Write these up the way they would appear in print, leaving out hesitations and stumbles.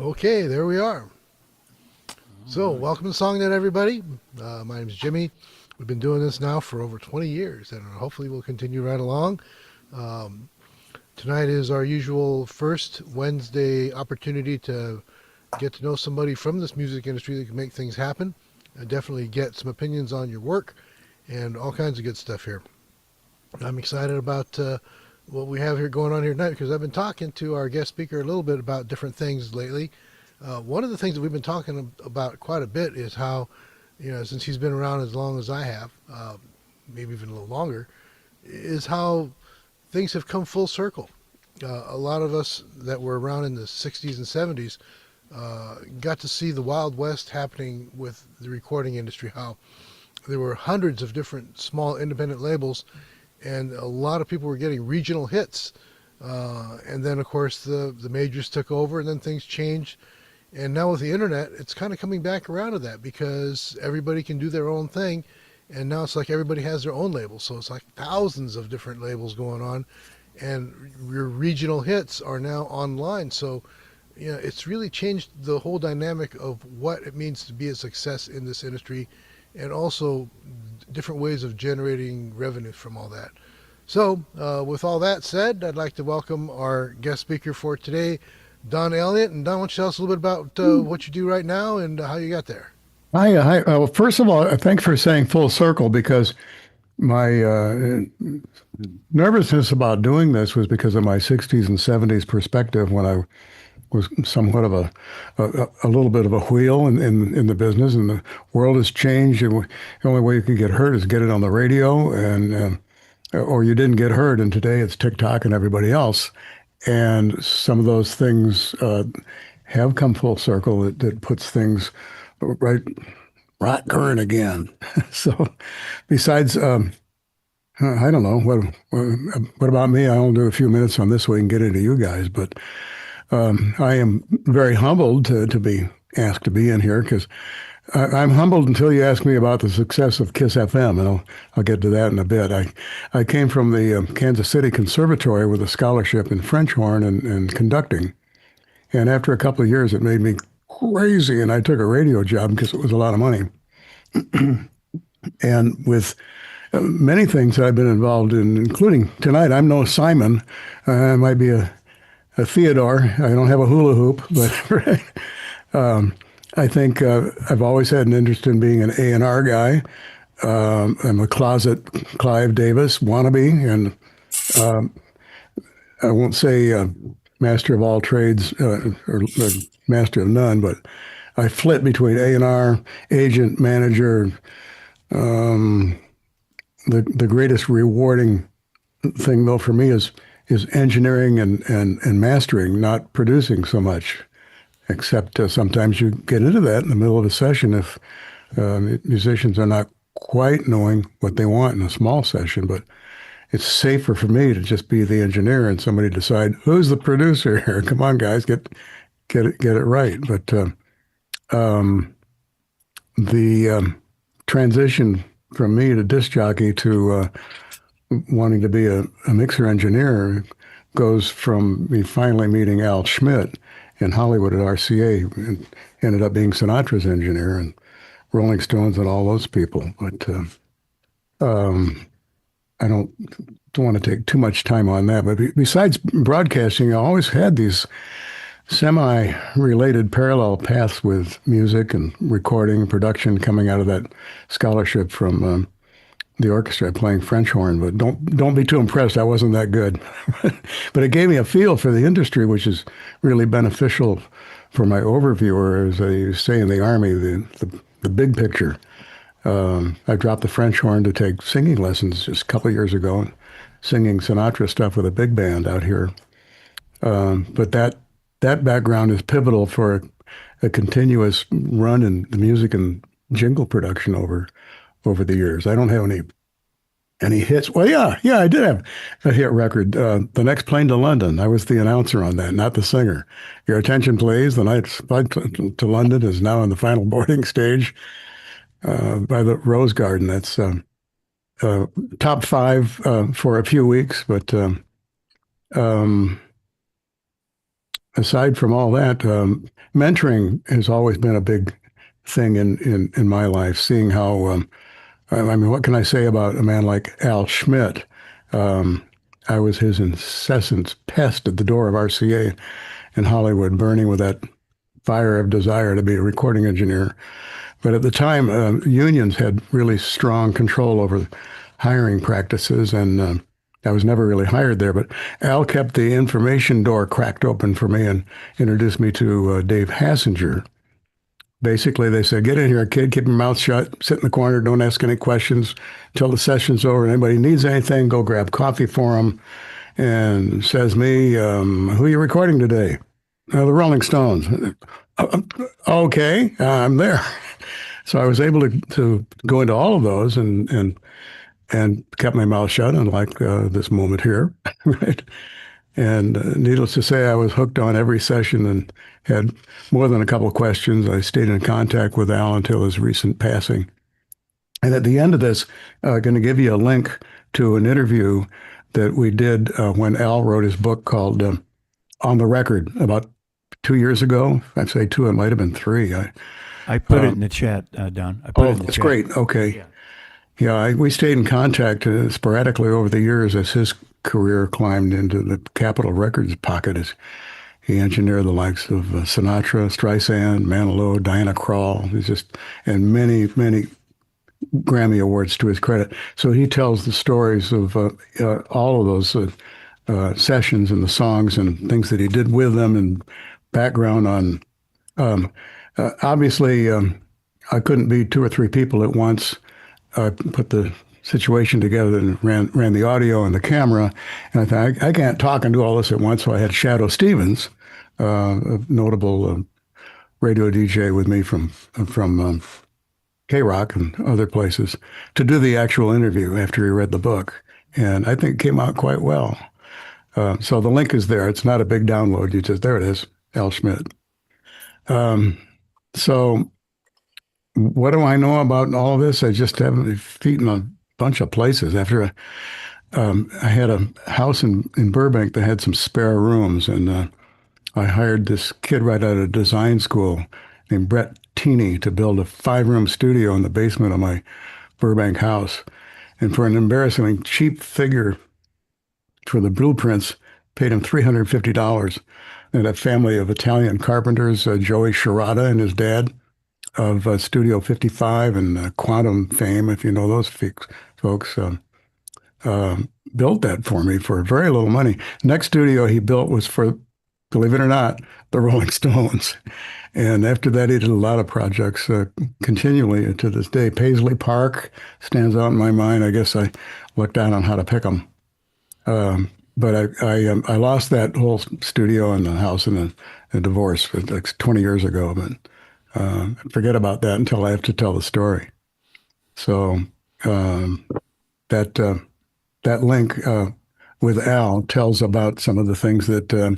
Okay, there we are. So, welcome to SongNet, everybody. My name is Jimmy. We've been doing this now for over 20 years, and hopefully we'll continue right along. Um, Tonight is our usual first Wednesday opportunity to get to know somebody from this music industry that can make things happen, and definitely get some opinions on your work and all kinds of good stuff here. I'm excited about what we have here going on here tonight because I've been talking to our guest speaker a little bit about different things lately. One of the things that we've been talking about quite a bit is how, since he's been around as long as I have, maybe even a little longer, is how things have come full circle. A lot of us that were around in the 60s and 70s got to see the Wild West happening with the recording industry, how there were hundreds of different small independent labels, and a lot of people were getting regional hits. And then, of course, the majors took over, and then things changed. And now with the internet, it's kind of coming back around to that because everybody can do their own thing. And now it's like everybody has their own label. So it's like thousands of different labels going on. And your regional hits are now online. So, it's really changed the whole dynamic of what it means to be a success in this industry, and also different ways of generating revenue from all that. So, with all that said, I'd like to welcome our guest speaker for today, Don Elliot. And Don, why don't you tell us a little bit about what you do right now and how you got there? Hi. Well, first of all, thanks for saying full circle because my nervousness about doing this was because of my 60s and 70s perspective when I was somewhat of a little bit of a wheel in the business, and the world has changed. And the only way you can get heard is get it on the radio, and or you didn't get heard. And today it's TikTok and everybody else. And some of those things have come full circle that puts things right current again. So besides, I don't know, what about me? I only do a few minutes on this way and get into you guys, but I am very humbled to be asked to be in here because I'm humbled until you ask me about the success of KISS FM, and I'll get to that in a bit. I came from the Kansas City Conservatory with a scholarship in French horn and conducting. And after a couple of years, it made me crazy, and I took a radio job because it was a lot of money. And with many things that I've been involved in, including tonight, I'm no Simon. I might be a Theodore. I don't have a hula hoop, but I think I've always had an interest in being an A&R guy. I'm a closet Clive Davis wannabe, and I won't say master of all trades or master of none, but I flit between A&R, agent, manager. The greatest rewarding thing, though, for me is engineering and mastering, not producing so much. Except sometimes you get into that in the middle of a session if musicians are not quite knowing what they want in a small session. But it's safer for me to just be the engineer and somebody decide who's the producer here. Come on, guys, get it right. But the transition from me to disc jockey to wanting to be a mixer engineer goes from me finally meeting Al Schmidt in Hollywood at RCA, and ended up being Sinatra's engineer and Rolling Stones and all those people. But I don't want to take too much time on that. But besides broadcasting, I always had these semi-related parallel paths with music and recording, production, coming out of that scholarship from the orchestra playing French horn. But don't be too impressed. I wasn't that good. But it gave me a feel for the industry, which is really beneficial for my overview, or as they say in the Army, the big picture. I dropped the French horn to take singing lessons just a couple of years ago, singing Sinatra stuff with a big band out here. But that background is pivotal for a continuous run in the music and jingle production over the years. I don't have any hits. Well, yeah, I did have a hit record. The Next Plane to London. I was the announcer on that, not the singer. Your attention, please. The Next Flight to London is now in the final boarding stage by the Rose Garden. That's top five for a few weeks, but aside from all that, mentoring has always been a big thing in my life. Seeing how, I mean, what can I say about a man like Al Schmidt? Um, I was his incessant pest at the door of RCA in Hollywood, burning with that fire of desire to be a recording engineer. But at the time, unions had really strong control over hiring practices, and I was never really hired there. But Al kept the information door cracked open for me and introduced me to Dave Hassinger. Basically, they said, "Get in here, kid. Keep your mouth shut. Sit in the corner. Don't ask any questions until the session's over. Anybody needs anything, go grab coffee for them." And says me, "Who are you recording today?" The Rolling Stones. Okay, I'm there. So I was able to go into all of those and kept my mouth shut, unlike this moment here, right? And needless to say, I was hooked on every session and had more than a couple of questions. I stayed in contact with Al until his recent passing. And at the end of this, going to give you a link to an interview that we did when Al wrote his book called On the Record about 2 years ago. I'd say two, it might have been three. I put it in the chat, Don. I put it in the that's chat. great. Okay. Yeah, we stayed in contact sporadically over the years as his career climbed into the Capitol Records pocket as he engineered the likes of Sinatra, Streisand, Manilow, Diana Krall, and many, many Grammy Awards to his credit. So he tells the stories of all of those sessions and the songs and things that he did with them and background on. Obviously, I couldn't be two or three people at once. I put the situation together and ran the audio and the camera. And I thought, I can't talk and do all this at once. So I had Shadow Stevens, a notable radio DJ with me from K-Rock and other places, to do the actual interview after he read the book. And I think it came out quite well. So the link is there. It's not a big download. There it is, Al Schmidt. So what do I know about all of this? I just have my feet in a bunch of places. After I had a house in Burbank that had some spare rooms, and I hired this kid right out of design school named Brett Teeney to build a 5-room studio in the basement of my Burbank house. And for an embarrassingly cheap figure for the blueprints, paid him $350. And a family of Italian carpenters, Joey Sciarrotta and his dad of Studio 55 and Quantum fame, if you know those folks, built that for me for very little money. Next studio he built was for, believe it or not, the Rolling Stones. And after that, he did a lot of projects continually to this day. Paisley Park stands out in my mind. I guess I looked down on how to pick them. But I lost that whole studio and the house in a divorce like 20 years ago. But forget about that until I have to tell the story. So that link with Al tells about some of the things that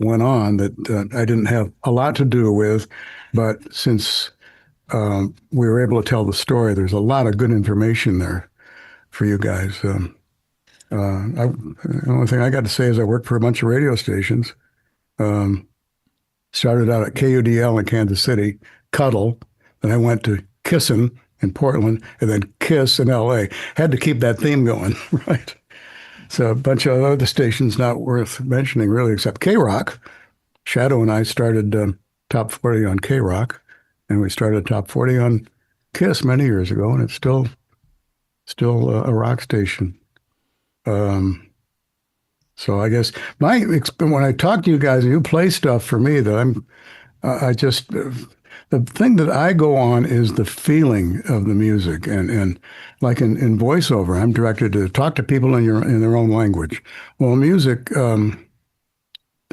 went on that I didn't have a lot to do with, but since we were able to tell the story, there's a lot of good information there for you guys. The only thing I got to say is I worked for a bunch of radio stations. Started out at KUDL in Kansas City, Cuddle. Then I went to Kissin in Portland, and then Kiss in LA. Had to keep that theme going, right? So a bunch of other stations not worth mentioning really, except K-Rock. Shadow and I started Top 40 on K-Rock, and we started Top 40 on Kiss many years ago, and it's still a rock station. So I guess when I talk to you guys, you play stuff for me that the thing that I go on is the feeling of the music, and like in voiceover, I'm directed to talk to people in their own language. Well, music,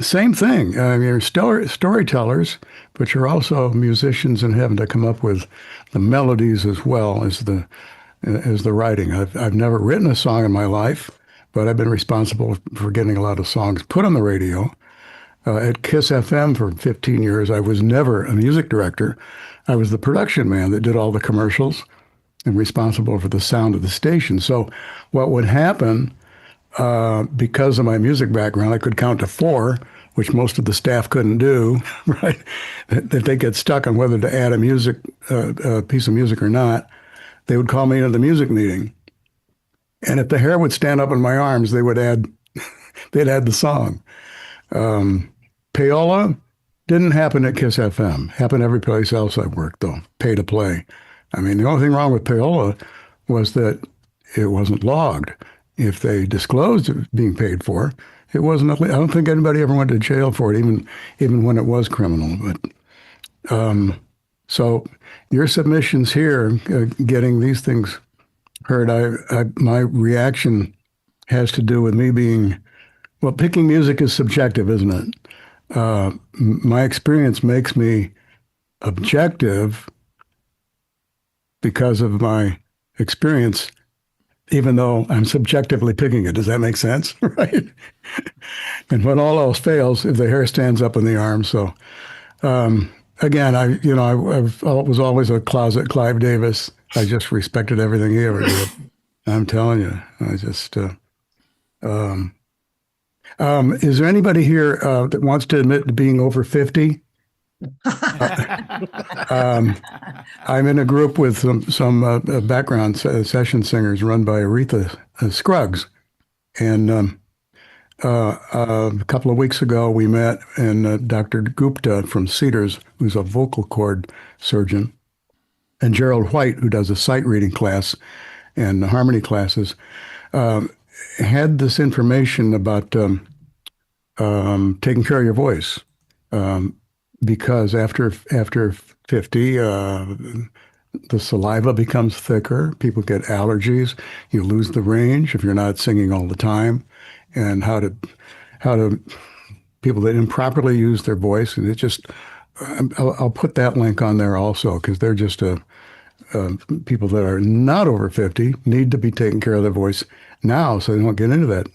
same thing. I mean, you're storytellers, but you're also musicians and having to come up with the melodies as well as the writing. I've never written a song in my life, but I've been responsible for getting a lot of songs put on the radio. At KISS FM for 15 years, I was never a music director. I was the production man that did all the commercials and responsible for the sound of the station. So what would happen, because of my music background, I could count to 4 which most of the staff couldn't do, right? If they get stuck on whether to add a piece of music or not, they would call me into the music meeting. And if the hair would stand up in my arms, they'd add the song. Payola didn't happen at Kiss FM. Happened every place else I worked, though. Pay to play. I mean, the only thing wrong with payola was that it wasn't logged. If they disclosed it was being paid for, it wasn't. I don't think anybody ever went to jail for it, even when it was criminal. But so your submissions here, getting these things heard, my reaction has to do with me being, well, picking music is subjective, isn't it? My experience makes me objective because of my experience, even though I'm subjectively picking it. Does that make sense? Right? And when all else fails, if the hair stands up in the arm. So again, I was always a closet Clive Davis. I just respected everything he ever did. I'm telling you, I just. Is there anybody here that wants to admit to being over 50? I'm in a group with some background session singers run by Aretha Scruggs. And a couple of weeks ago, we met, and Dr. Gupta from Cedars, who's a vocal cord surgeon, and Gerald White, who does a sight reading class and harmony classes, had this information about taking care of your voice. Because after 50, the saliva becomes thicker. People get allergies. You lose the range if you're not singing all the time. And how to people that improperly use their voice. And it just, I'll put that link on there also, because they're just people that are not over 50 need to be taking care of their voice now, so they don't get into that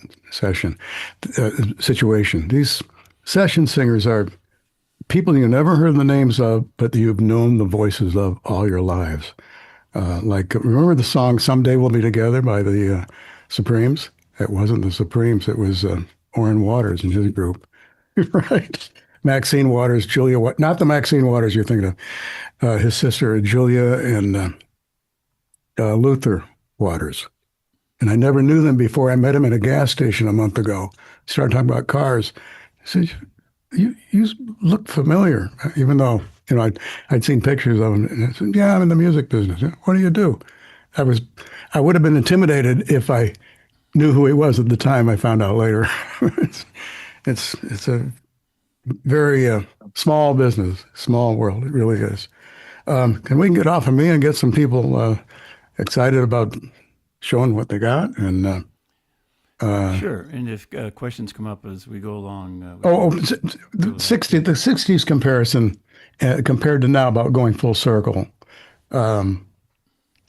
situation. These session singers are people you never heard the names of, but you've known the voices of all your lives. Like, remember the song "Someday We'll Be Together" by the Supremes? It wasn't the Supremes. It was Orrin Waters and his group, right? Maxine Waters, Julia, not the Maxine Waters you're thinking of. His sister Julia and Luther Waters. And I never knew them before I met him at a gas station a month ago. Started talking about cars. I said, you look familiar, even though, I'd seen pictures of him. And I said, yeah, I'm in the music business. What do you do? I would have been intimidated if I knew who he was at the time. I found out later. It's a very small business, small world. It really is. Can we get off of me and get some people excited about showing what they got? And sure. And if questions come up as we go along. The 60s comparison compared to now about going full circle.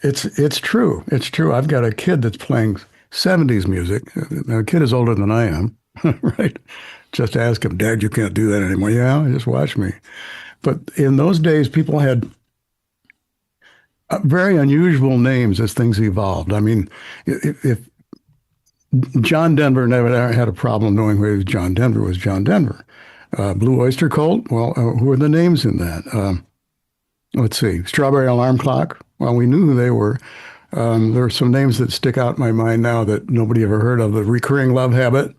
It's true. It's true. I've got a kid that's playing 70s music. The kid is older than I am, right? Just ask him, Dad, you can't do that anymore. Yeah, just watch me. But in those days, people had very unusual names as things evolved. I mean, if John Denver never had a problem knowing who John Denver was John Denver. Blue Oyster Cult, well, who are the names in that? Let's see, Strawberry Alarm Clock. Well, we knew who they were. There are some names that stick out in my mind now that nobody ever heard of. The Recurring Love Habit,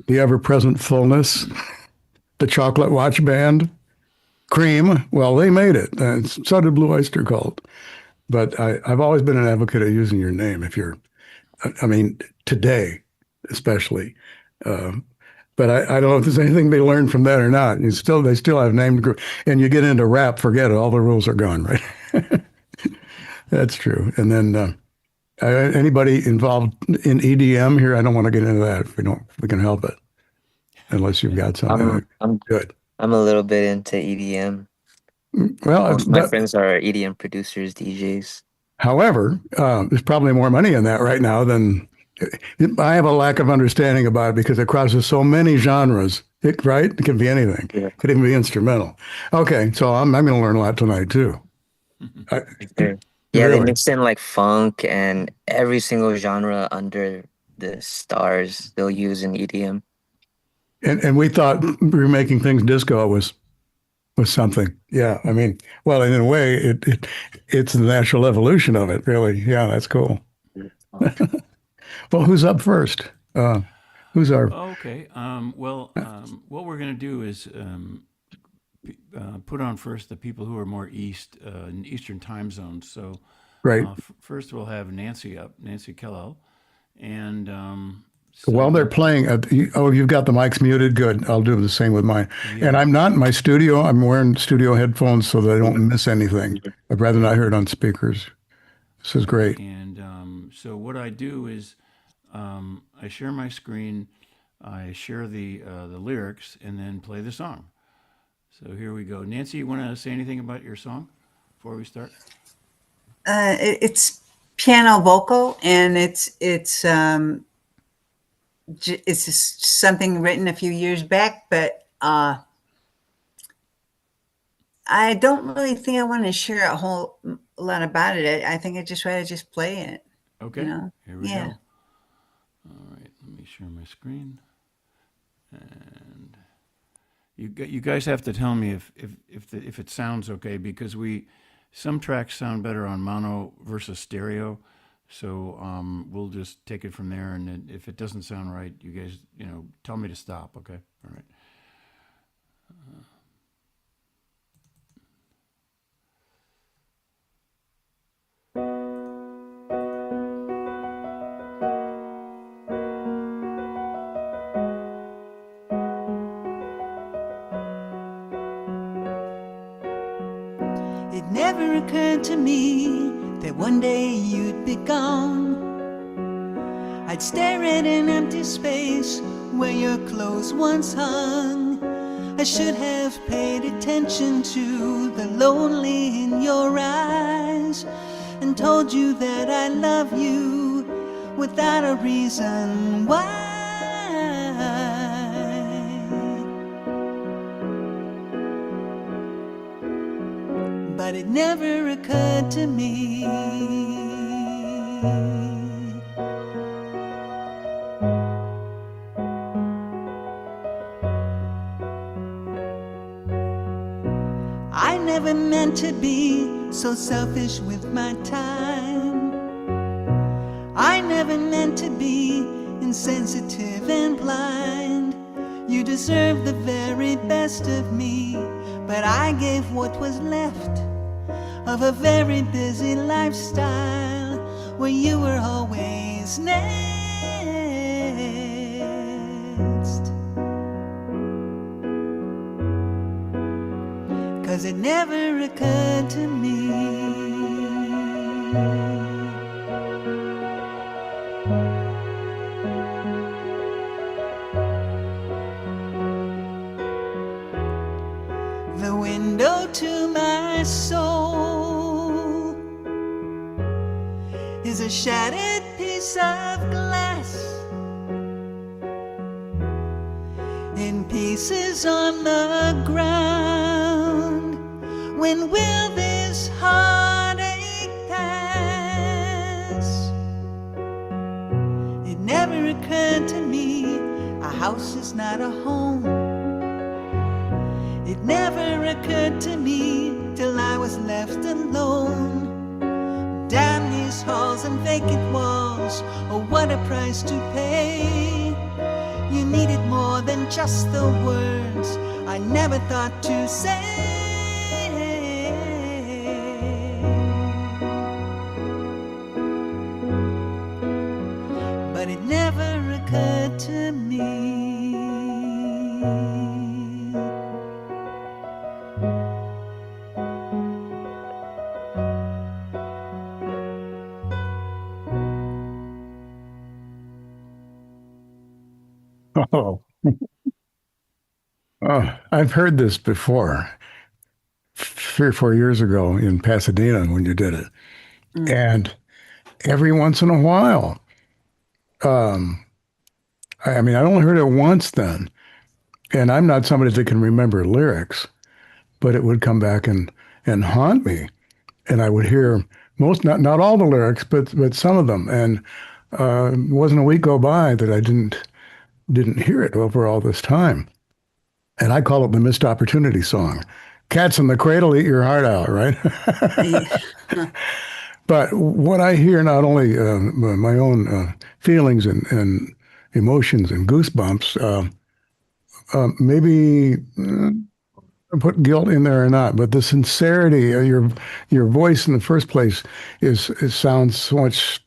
The Ever-Present Fullness, The Chocolate Watch Band, Cream. Well, they made it. So did Blue Oyster Cult. But I've always been an advocate of using your name if you're, today especially. But I don't know if there's anything they learned from that or not. They still have named group. And you get into rap, forget it. All the rules are gone, right? That's true. And then anybody involved in EDM here? I don't want to get into that if we can help it. Unless you've got something. I'm good. I'm a little bit into EDM. Well, Most of my friends are EDM producers, DJs. However, there's probably more money in that right now than I have a lack of understanding about it because it crosses so many genres. Right? It can be anything. Yeah. It could even be instrumental. Okay, so I'm going to learn a lot tonight too. Yeah, Really? they mix in like funk and every single genre under the stars they'll use in EDM. And we thought remaking things disco was something. Yeah, I mean, well, in a way, it's the natural evolution of it, really. Yeah, that's cool. Well, who's up first? Who's our Okay. What we're going to do is put on first the people who are more in Eastern time zones. So great? first we'll have Nancy up, Nancy Kellel, and While they're playing, you've got the mics muted. Good. I'll do the same with mine. Yeah. And I'm not in my studio. I'm wearing studio headphones so that I don't miss anything. I'd rather not hear it on speakers. This is great. And so what I do is I share my screen, I share the lyrics, and then play the song. So here we go. Nancy, you want to say anything about your song before we start? It's piano vocal, and it's just something written a few years back, but I don't really think I want to share a whole lot about it. I think I'd just rather just play it. Okay. You know? Here we Yeah. go. All right. Let me share my screen. And you guys have to tell me if it sounds okay, because some tracks sound better on mono versus stereo. So we'll just take it from there, and then if it doesn't sound right, you guys, tell me to stop. Okay. All right. It never occurred to me that one day you'd be gone. I'd stare at an empty space where your clothes once hung. I should have paid attention to the lonely in your eyes and told you that I love you without a reason why. But it never occurred to me. I never meant to be so selfish with my time. I never meant to be insensitive and blind. You deserve the very best of me, but I gave what was left of a very busy lifestyle where you were always next. 'Cause it never occurred to me. The window to my soul is a shattered piece of glass in pieces on the ground. When will this heartache pass? It never occurred to me a house is not a home. It never occurred to me till I was left alone. Damn these halls and vacant walls, oh what a price to pay. You needed more than just the words I never thought to say. But it never occurred to me. Oh, oh, I've heard this before, 3 or 4 years ago in Pasadena when you did it. And every once in a while, I mean, I only heard it once then. And I'm not somebody that can remember lyrics, but it would come back and haunt me. And I would hear not all the lyrics, but some of them. And it wasn't a week go by that I didn't didn't hear it over all this time. And I call it the missed opportunity song. Cats in the cradle eat your heart out, right? Yeah. But what I hear, not only my own feelings and emotions and goosebumps, maybe put guilt in there or not, but the sincerity of your voice in the first place it sounds so much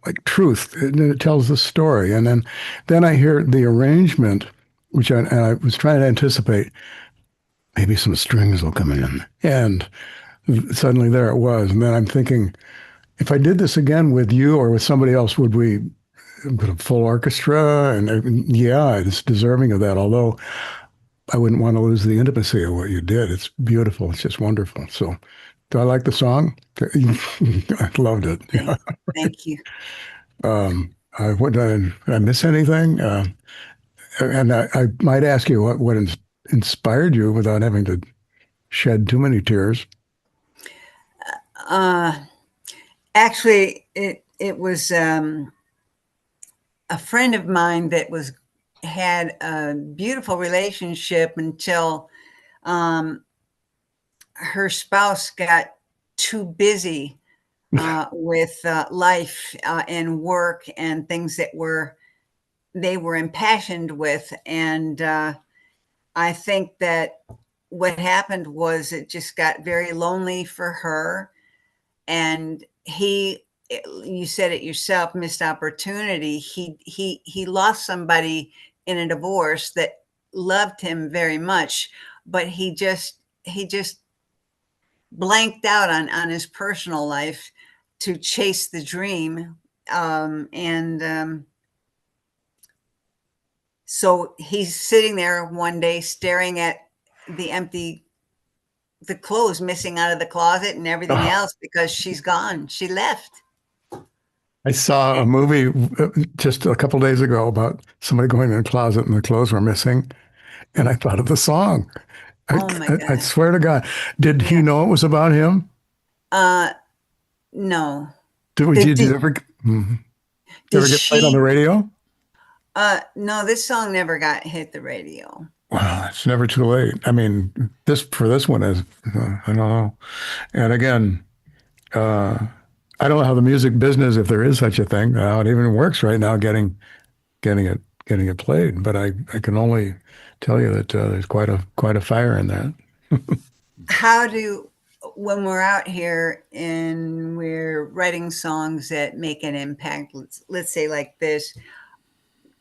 like truth. It tells the story, and then I hear the arrangement, and I was trying to anticipate. Maybe some strings will come in, and suddenly there it was. And then I'm thinking, if I did this again with you or with somebody else, would we put a full orchestra? And yeah, it's deserving of that. Although I wouldn't want to lose the intimacy of what you did. It's beautiful. It's just wonderful. So, do I like the song? I loved it. Yeah. Thank you. Did I miss anything? And I might ask you what inspired you without having to shed too many tears. Actually, it was a friend of mine that had a beautiful relationship until her spouse got too busy with life and work and things that they were impassioned with. And I think that what happened was it just got very lonely for her. And you said it yourself, missed opportunity. He lost somebody in a divorce that loved him very much, but he just blanked out on his personal life to chase the dream. So he's sitting there one day staring at the clothes missing out of the closet and everything else because she's gone. She left. I saw a movie just a couple days ago about somebody going in a closet and the clothes were missing, and I thought of the song. Oh my God. I swear to God. Did he know it was about him? No. Did you ever get played on the radio? No, this song never got hit the radio. Well, it's never too late. I mean, for this one is, I don't know. And again, I don't know how the music business, if there is such a thing, how it even works right now, getting it played. But I can only tell you that there's quite a fire in that. When we're out here and we're writing songs that make an impact, let's say like this,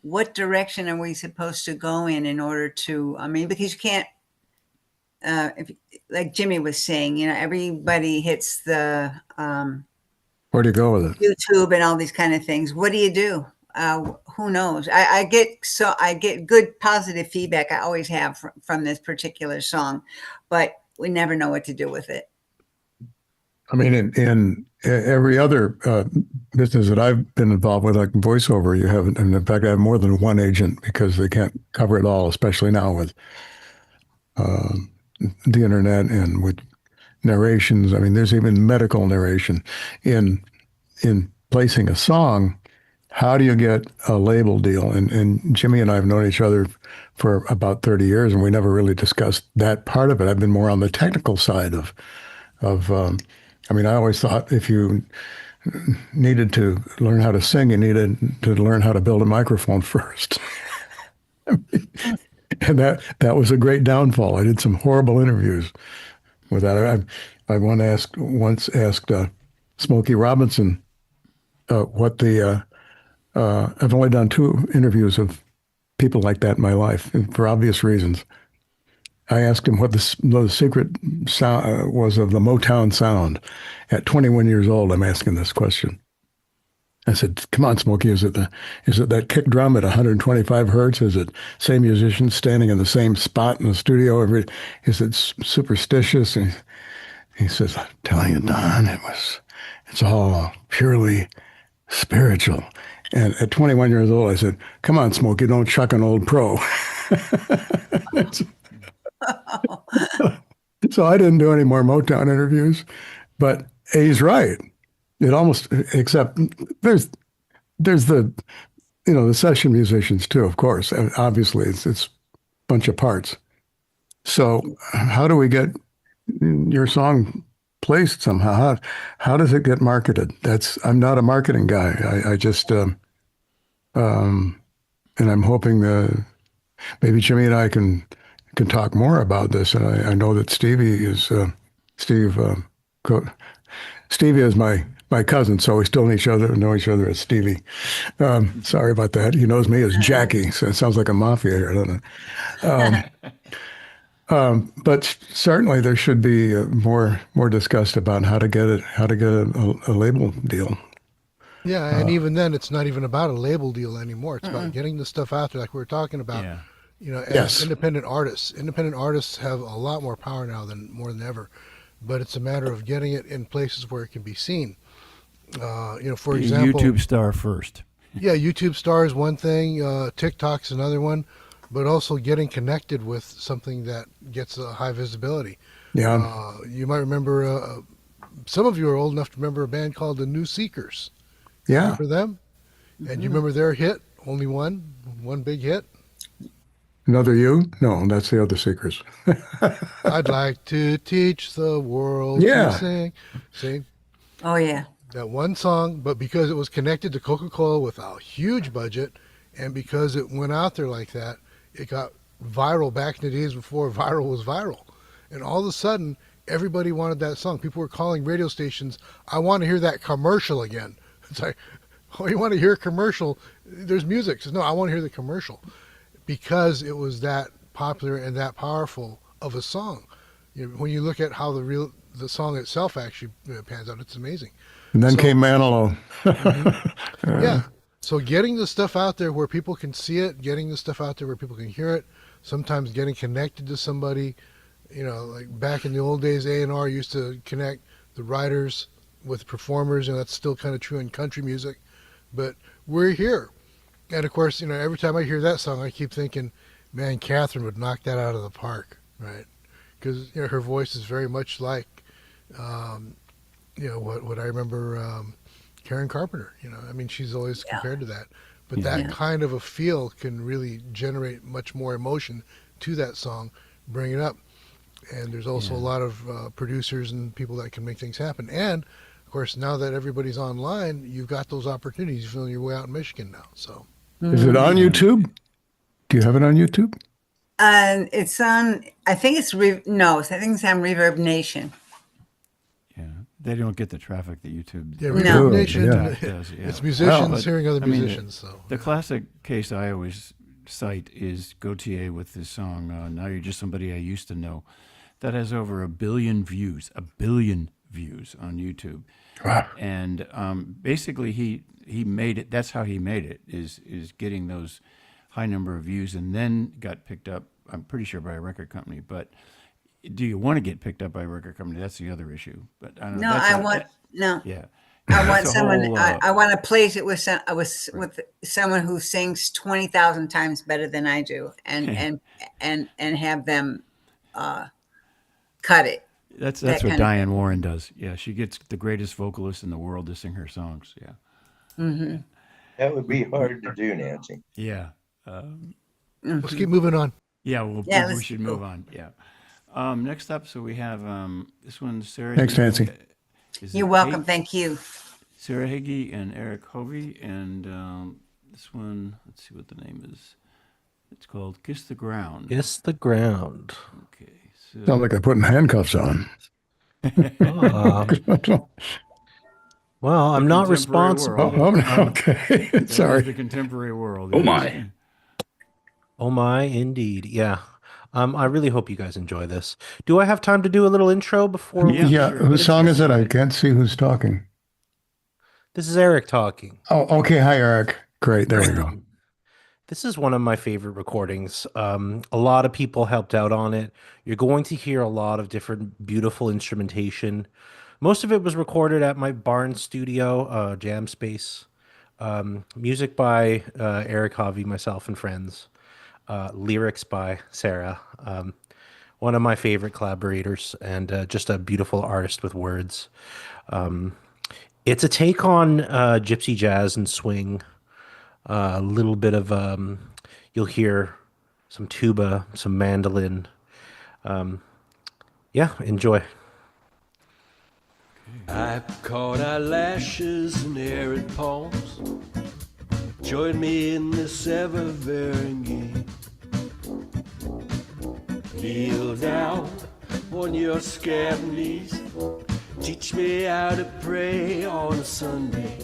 what direction are we supposed to go in order to, because you can't, like Jimmy was saying, everybody hits the where do you go with it? YouTube and all these kind of things. What do you do? Who knows? I get good positive feedback. I always have from this particular song, but we never know what to do with it. I mean, in every other business that I've been involved with, like voiceover, you have, and in fact, I have more than one agent because they can't cover it all, especially now with the internet and with narrations. I mean, there's even medical narration in placing a song. How do you get a label deal? And Jimmy and I have known each other for about 30 years, and we never really discussed that part of it. I've been more on the technical side of I always thought if you needed to learn how to sing, you needed to learn how to build a microphone first. And that was a great downfall. I did some horrible interviews with that. I once asked Smokey Robinson what the I've only done 2 interviews of people like that in my life, and for obvious reasons. I asked him what the secret sound was of the Motown sound. At 21 years old, I'm asking this question. I said, "Come on, Smokey, is it that kick drum at 125 hertz? Is it same musicians standing in the same spot in the studio? Is it superstitious?" And he says, "I'm telling you, Don, it's all purely spiritual." And at 21 years old, I said, "Come on, Smokey, don't chuck an old pro." So I didn't do any more Motown interviews, but he's right. It almost, except there's the the session musicians too, of course. Obviously, it's a bunch of parts. So how do we get your song placed somehow? How does it get marketed? I'm not a marketing guy. I just and I'm hoping maybe Jimmy and I can talk more about this. And I know that Stevie is Steve. Stevie is my cousin, so we still know each other as Stevie. Sorry about that. He knows me as Jackie, so it sounds like a mafia here, doesn't it? But certainly there should be more discussed about how to get a label deal. Yeah, and even then, it's not even about a label deal anymore. It's about getting the stuff out there, like we were talking about. Yeah. As Yes. independent artists. Independent artists have a lot more power now more than ever, but it's a matter of getting it in places where it can be seen. For Be a example, YouTube star first. yeah, YouTube star is one thing, TikTok's another one, but also getting connected with something that gets a high visibility. Yeah. You might remember, some of you are old enough to remember a band called the New Seekers. Yeah. Remember them? And you remember their hit? Only one big hit. Another You? No, that's the other Seekers. I'd like to teach the world Yeah. to sing. See, Oh yeah. that one song, but because it was connected to Coca-Cola with a huge budget, and because it went out there like that, it got viral back in the days before viral was viral. And all of a sudden, everybody wanted that song. People were calling radio stations, I want to hear that commercial again. It's like, oh, you want to hear a commercial? There's music. Says, no, I want to hear the commercial. Because it was that popular and that powerful of a song. When you look at how the song itself actually pans out, it's amazing. And then So- came Manilow. Yeah. So getting the stuff out there where people can see it, getting the stuff out there where people can hear it, sometimes getting connected to somebody, like back in the old days, A&R used to connect the writers with performers, and that's still kind of true in country music. But we're here. And of course, every time I hear that song, I keep thinking, man, Catherine would knock that out of the park, right? Because her voice is very much like, what I remember Karen Carpenter. I mean, she's always compared to that. But that kind of a feel can really generate much more emotion to that song, bring it up. And there's also a lot of producers and people that can make things happen. And of course, now that everybody's online, you've got those opportunities. You're feeling your way out in Michigan now. So. Is it on YouTube? Do you have it on YouTube? It's on. I think it's no. I think it's on Reverb Nation. Yeah. They don't get the traffic that YouTube Yeah, No. Reverb Nation. Yeah. does. Yeah. It's musicians But, hearing other I mean, musicians. So The classic case I always cite is Gautier with his song "Now You're Just Somebody I Used to Know," that has over 1 billion views. 1 billion views on YouTube. Wow. And basically, he made it. That's how he made it. Is getting those high number of views, and then got picked up. I'm pretty sure by a record company. But do you want to get picked up by a record company? That's the other issue. But I don't know. No, That's I a- want that- no. Yeah. I want That's a someone. whole, I want to place it with with someone who sings 20,000 times better than I do, and have them cut it. That's that what kind of Diane Warren does. Yeah, she gets the greatest vocalist in the world to sing her songs. Yeah. That would be hard to do, Nancy. Yeah. let's keep moving on. Yeah, Yeah, we let's should go. move on. Yeah. Next up, so we have this one, Sarah. Thanks, Higgy. Nancy. Is You're it welcome. Hig- Thank you. Sarah Higgy and Eric Hovey, and this one, let's see what the name is. It's called "Kiss the Ground." Kiss the ground. Okay. Sounds So like they're putting handcuffs on. Well, I'm not contemporary responsible. world. Okay. That is Sorry. the contemporary world. Oh, my. Oh my, indeed. Yeah. I really hope you guys enjoy this. Do I have time to do a little intro before? Yeah. Yeah. sure. Whose song is it? I can't see who's talking. This is Eric talking. Oh, okay. Hi, Eric. Great. There we go. This is one of my favorite recordings. A lot of people helped out on it. You're going to hear a lot of different beautiful instrumentation. Most of it was recorded at my barn studio, Jam Space. Music by Eric Hovey, myself, and friends. Lyrics by Sarah, one of my favorite collaborators, and just a beautiful artist with words. It's a take on gypsy jazz and swing. A little bit of you'll hear some tuba, some mandolin. Yeah, enjoy. I caught eyelashes and arid palms. Join me in this ever-varying game. Kneel down on your scared knees. Teach me how to pray on a Sunday.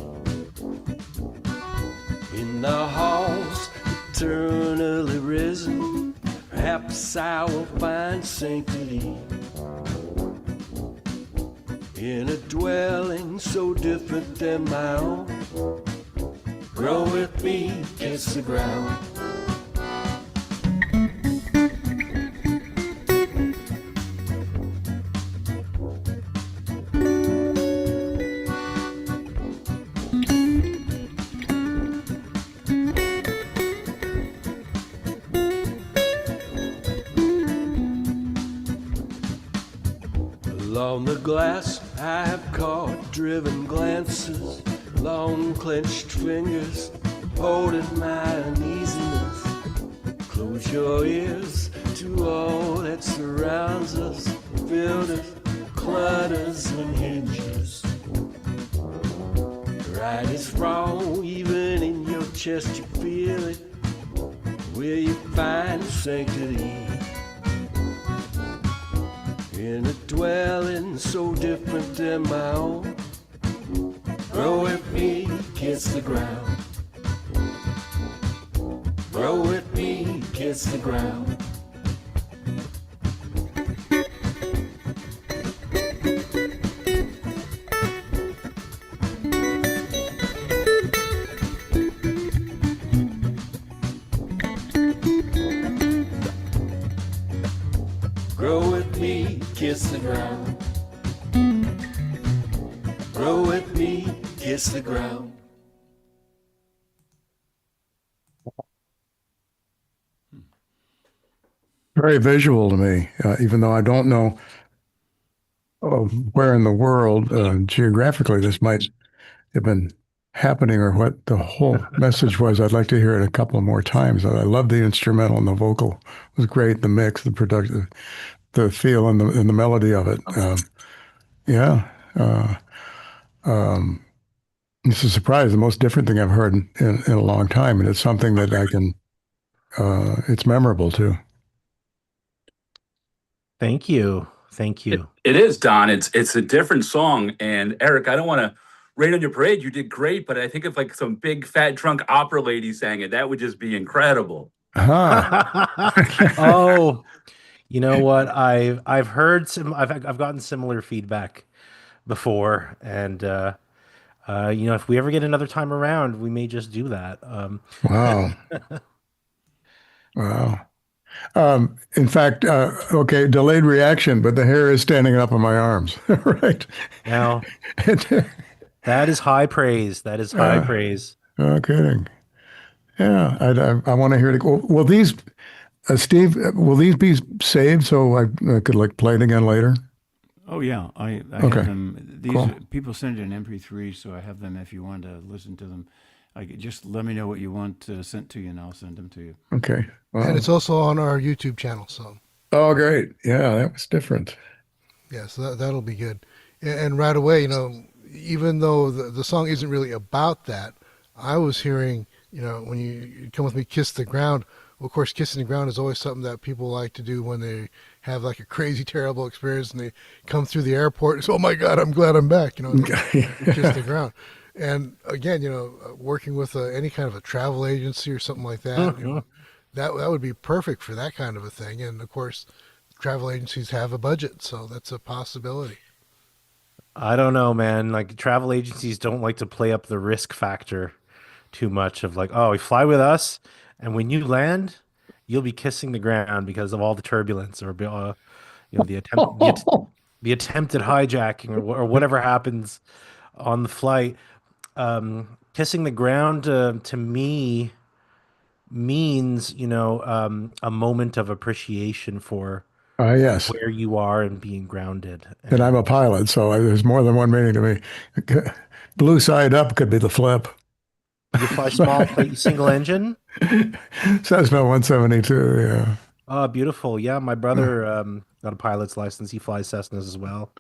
In the halls, eternally risen, perhaps I will find sanctity. In a dwelling so different than my own, grow with me, kiss the ground. Along the glass I have caught driven glances, long clenched fingers holding my uneasiness. Close your ears to all that surrounds us, filled us, clutters and hinges. Right is wrong, even in your chest you feel it. Where you find sanctity in a dwelling so different than my own. Grow with me, kiss the ground. Grow with me, kiss the ground. Grow with me, kiss the ground. Grow with me, kiss the ground. Very visual to me, even though I don't know where in the world geographically this might have been happening or what the whole message was. I'd like to hear it a couple more times. I love the instrumental and the vocal. It was great. The mix, the production, the feel and the melody of it. Yeah. It's a surprise. The most different thing I've heard in a long time. And it's something that I can, it's memorable too. Thank you. Thank you. It is, Don. It's a different song. And Eric, I don't want to rain on your parade. You did great, but I think if like some big fat drunk opera lady sang it, that would just be incredible. Oh, you know what? I've heard I've gotten similar feedback before, and you know, if we ever get another time around, we may just do that. Wow. Wow. In fact, okay, delayed reaction, but the hair is standing up on my arms, right? Now, that is high praise. That is high praise. No kidding. Yeah, I want to hear it. Will these, Steve, will these be saved so I could like play it again later? Oh yeah, I Okay. have them. These Cool. people send in MP3, so I have them. If you want to listen to them, just let me know what you want sent to you, and I'll send them to you. Okay. Wow. And it's also on our YouTube channel. So Oh, great. Yeah, that was different. yeah, so that'll be good. And right away, you know, even though the song isn't really about that, I was hearing, you know, when you come with me, kiss the ground. Well, of course, kissing the ground is always something that people like to do when they have like a crazy, terrible experience and they come through the airport and say, "Oh my God, I'm glad I'm back." You know, kiss the ground. And again, you know, working with any kind of a travel agency or something like that, you know, that would be perfect for that kind of a thing. And of course, travel agencies have a budget, so that's a possibility. I don't know, man. Like travel agencies don't like to play up the risk factor too much of like, oh, you fly with us, and when you land, you'll be kissing the ground because of all the turbulence or you know, the attempted hijacking or whatever happens on the flight. Kissing the ground to me means, you know, a moment of appreciation for Yes. where you are and being grounded. And I'm a pilot, so there's more than one meaning to me. Blue side up could be the flip. You fly small plate single engine? Cessna 172. Yeah. Oh, beautiful. Yeah, my brother got a pilot's license. He flies Cessnas as well.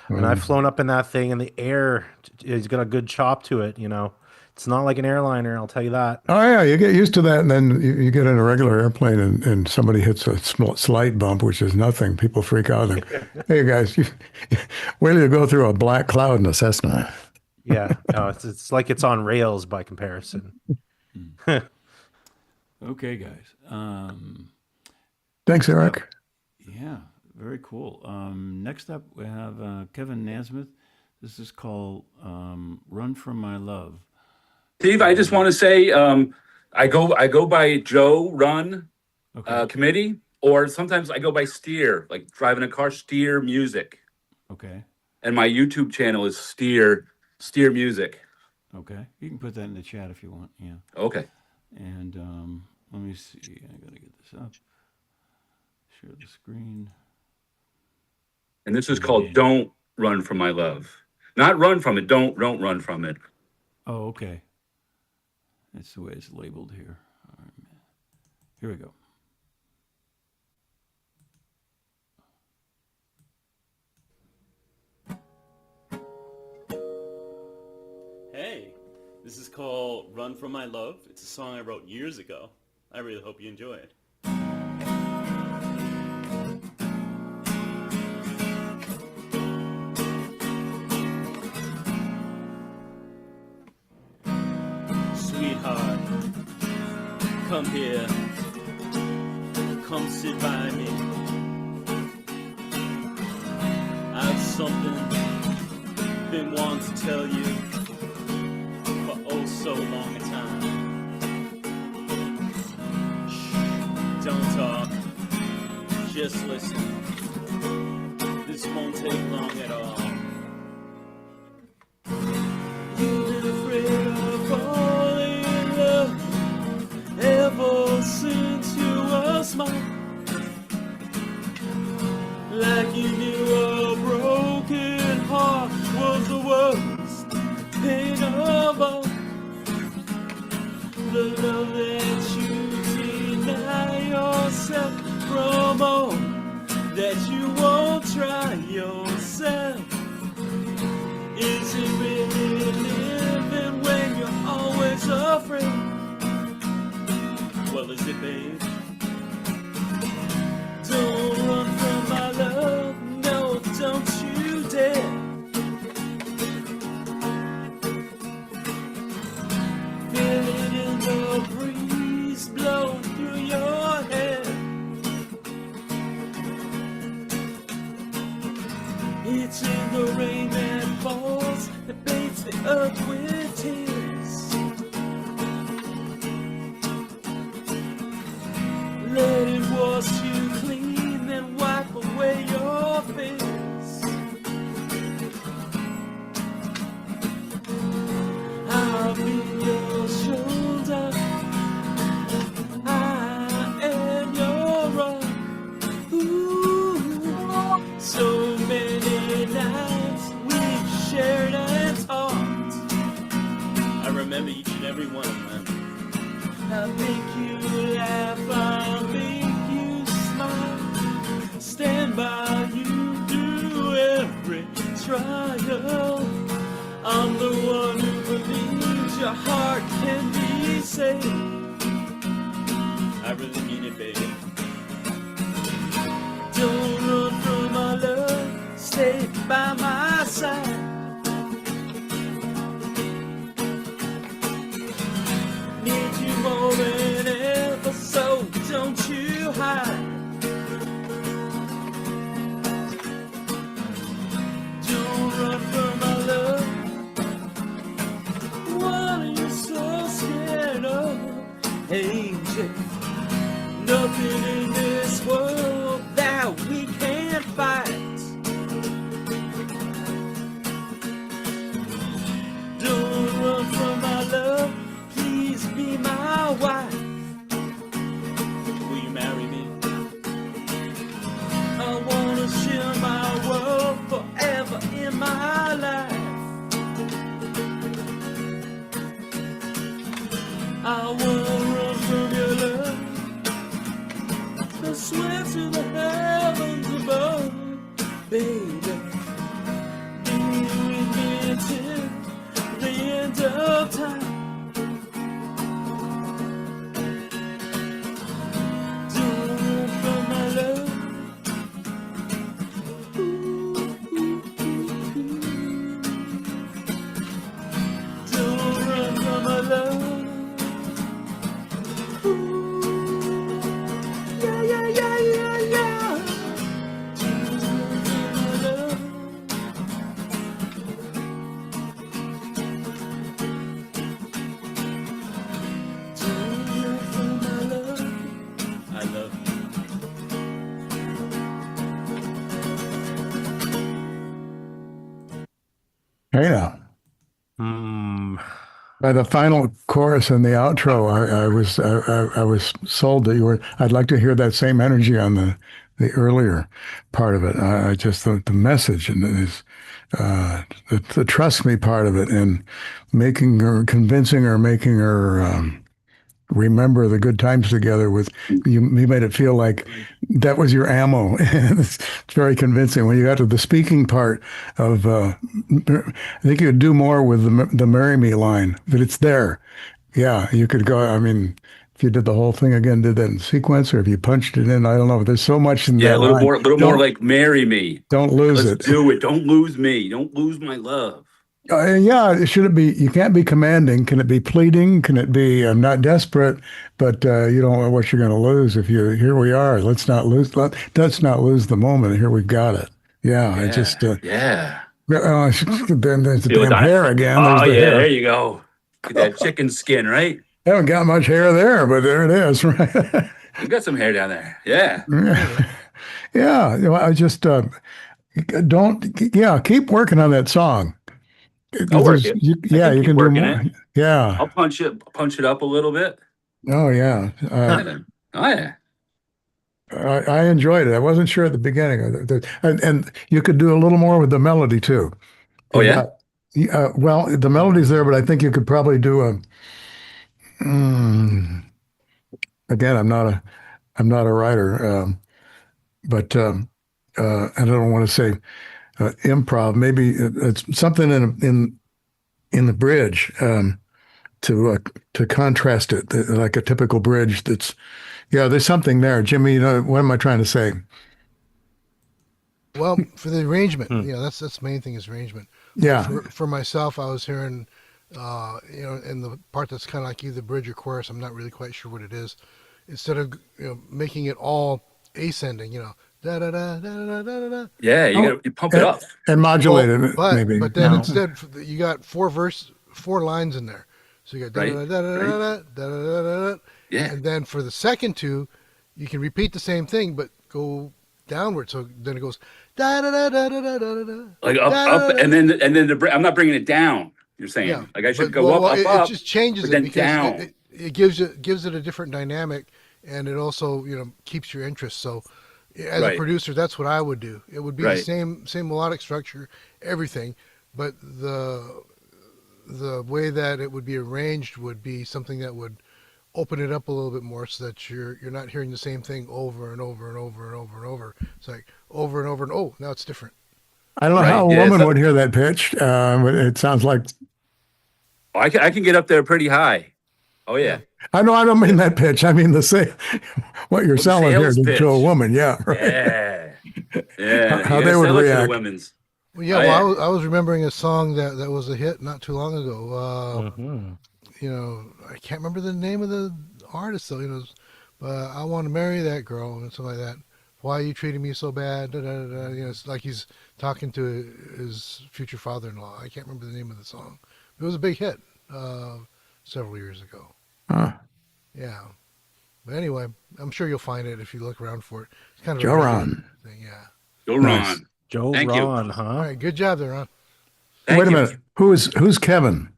And I've flown up in that thing, and the air, it's got a good chop to it, you know. It's not like an airliner, I'll tell you that. Oh yeah, you get used to that, and then you get in a regular airplane, and somebody hits a slight bump, which is nothing. People freak out. And, hey guys, wait till you go through a black cloud in a Cessna. Yeah, no, it's like it's on rails by comparison. Okay, guys. Thanks, Eric. Yeah, very cool. Next up, we have Kevin Nasmith. This is called "Run from My Love." Steve, I just want to say I go by Joe Run Committee, or sometimes I go by Steer, like driving a car, Steer Music. Okay. And my YouTube channel is Steer Music. Okay. You can put that in the chat if you want. Yeah. Okay. And let me see. I got to get this up. Share the screen. And this is called "Don't Run from My Love." Not run from it. Don't run from it. Oh, okay. That's the way it's labeled here. All right. Here we go. Hey, this is called "Run From My Love." It's a song I wrote years ago. I really hope you enjoy it. Sweetheart, come here, come sit by me. I've something been wanting to tell you for oh so long a time. Shh, don't talk, just listen. This won't take long at all. You've been afraid of falling in love ever since you were small. Like you knew a broken heart was the worst pain of all. The love that you deny yourself from all that you won't try yourself. Is it really living when you're always afraid? Well, is it, babe? Don't run from my love, no, don't you dare. Feel it in the breeze blowing through your hair. It's in the rain that falls that bathes the earth with tears. Let it wash you clean, then wipe away your fears. I'll be your shoulder, I am your rock. Ooh, so many nights we've shared and talked. I remember each and every one of them. I'll make you laugh, I'll make you smile, stand by you through every trial. I'm the one who believes your heart can be saved. I really mean it, baby. Don't run from my love, stay by my side. Need you more than ever, so don't you hide. Don't run from my love. What are you so scared of? baby. Be with me till the end of time. Don't run from my love. Don't run from my love. Yeah, yeah, yeah, yeah, yeah. Don't run from my love. Don't run from my love. I love you. Hey now. Hmm. By the final chorus and the outro, I was sold that you were. I'd like to hear that same energy on the earlier part of it. I just the message and is the trust me part of it, and making her, convincing her, making her remember the good times together with you. You made it feel like that was your ammo. It's very convincing. When you got to the speaking part of, I think you'd do more with the "Marry Me" line, but it's there. Yeah, you could go. I mean, if you did the whole thing again, did that in sequence, or if you punched it in, I don't know. But there's so much in Yeah, that line. a little more like "Marry Me." Don't lose Let's it. do it. Don't lose me. Don't lose my love. Yeah, should it be? You can't be commanding. Can it be pleading? Can it be? I'm not desperate, but you don't know what you're going to lose if you. Here we are. Let's not lose. Let's not lose the moment. Here we've got it. Yeah, I just. Yeah. Then there's the Feel damn that. hair again. There's Oh the yeah, hair. there you go. Get that chicken skin, right? Haven't got much hair there, but there it is. Right. You got some hair down there. Yeah. Yeah. You know, I just don't. Yeah, keep working on that song. I'll work it. You I can keep can do working more. it. Yeah. I'll punch it up a little bit. Oh yeah. Oh yeah. I enjoyed it. I wasn't sure at the beginning, and you could do a little more with the melody too. Oh yeah. Well, the melody's there, but I think you could probably do a. Again, I'm not a writer, but and I don't want to say improv. Maybe it's something in the bridge to contrast it, like a typical bridge. There's something there, Jimmy. You know, what am I trying to say? Well, for the arrangement, that's the main thing is arrangement. Yeah. For myself, I was hearing, in the part that's kind of like either bridge or chorus, I'm not really quite sure what it is. Instead of making it all ascending, da da da da da da da. Yeah, you pump it up and modulate it. Maybe, but then instead you got four lines in there. So you got da da da da da da da da da. Yeah. And then for the second two, you can repeat the same thing but go downward. So then it goes da da da da da da da da. Like up, and then I'm not bringing it down. You're saying like I should go up. It just changes it then because down. It gives it a different dynamic, and it also keeps your interest. So as a producer, that's what I would do. It would be the same melodic structure, everything, but the way that it would be arranged would be something that would open it up a little bit more, so that you're not hearing the same thing over and over and over and over and over. It's like over and over and now it's different. I don't know how a woman would hear that pitch, but it sounds like. I can get up there pretty high. Oh yeah. I know. I don't mean that pitch. I mean what you're selling here to a woman. Yeah. Right. Yeah. How they would react. Well, yeah. I was remembering a song that was a hit not too long ago. I can't remember the name of the artist though. But I want to marry that girl and something like that. Why are you treating me so bad? Da, da, da, da. It's like he's talking to his future father-in-law. I can't remember the name of the song. It was a big hit several years ago. Huh. Yeah. But anyway, I'm sure you'll find it if you look around for it. It's kind of Joe Ron. thing, yeah. Joe Ron. Joe Thank Ron, you. huh? All right, good job there, Ron. Wait a minute. Who's Kevin?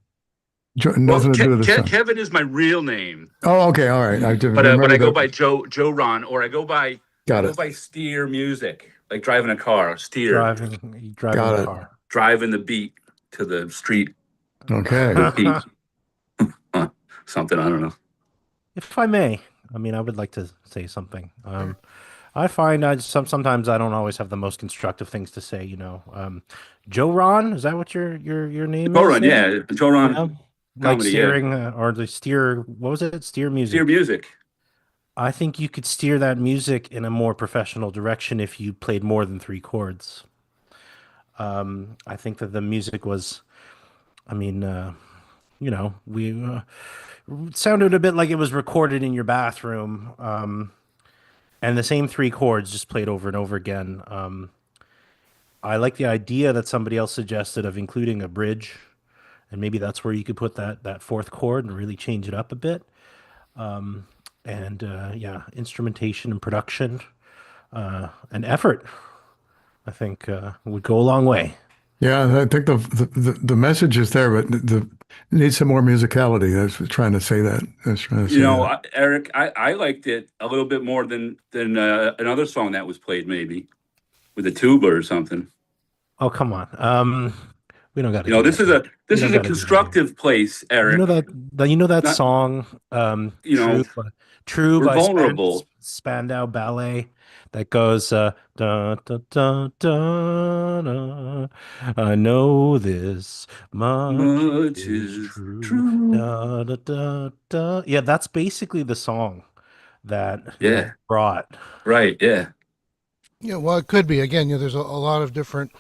Nothing to do with this. Kevin is my real name. Oh, okay, all right. But I go by Joe Ron, or I go by Steer Music, like driving a car. Steer. Driving a car. Driving the beat to the street. Okay. Something, I don't know. If I may, I would like to say something. I find sometimes I don't always have the most constructive things to say. Joe Ron, is that what your name Joe is? Run, yeah, Joe Run Yeah, like comedy, yeah. steering or the steer. What was it? Steer Steer music. music. I think you could steer that music in a more professional direction if you played more than three chords. I think that the music was, I mean, we it sounded a bit like it was recorded in your bathroom, and the same three chords just played over and over again. I like the idea that somebody else suggested of including a bridge, and maybe that's where you could put that fourth chord and really change it up a bit. And yeah, instrumentation and production and effort, I think, would go a long way. Yeah, I think the message is there, but it needs some more musicality. I was trying to say that. I was trying to say that. Eric, I liked it a little bit more than another song that was played, maybe with a tuba or something. Oh, come on. We don't got to You know, do this is that. this is a constructive place, Eric. You know that Not, song, you know, True we're by vulnerable. Spandau Ballet that goes da, da, da, da, da. I know this much Much is is true. true. Da, da, da, da. Yeah, that's basically the song that Yeah. brought. Right. Yeah. Yeah, well, it could be. Again, there's a lot of different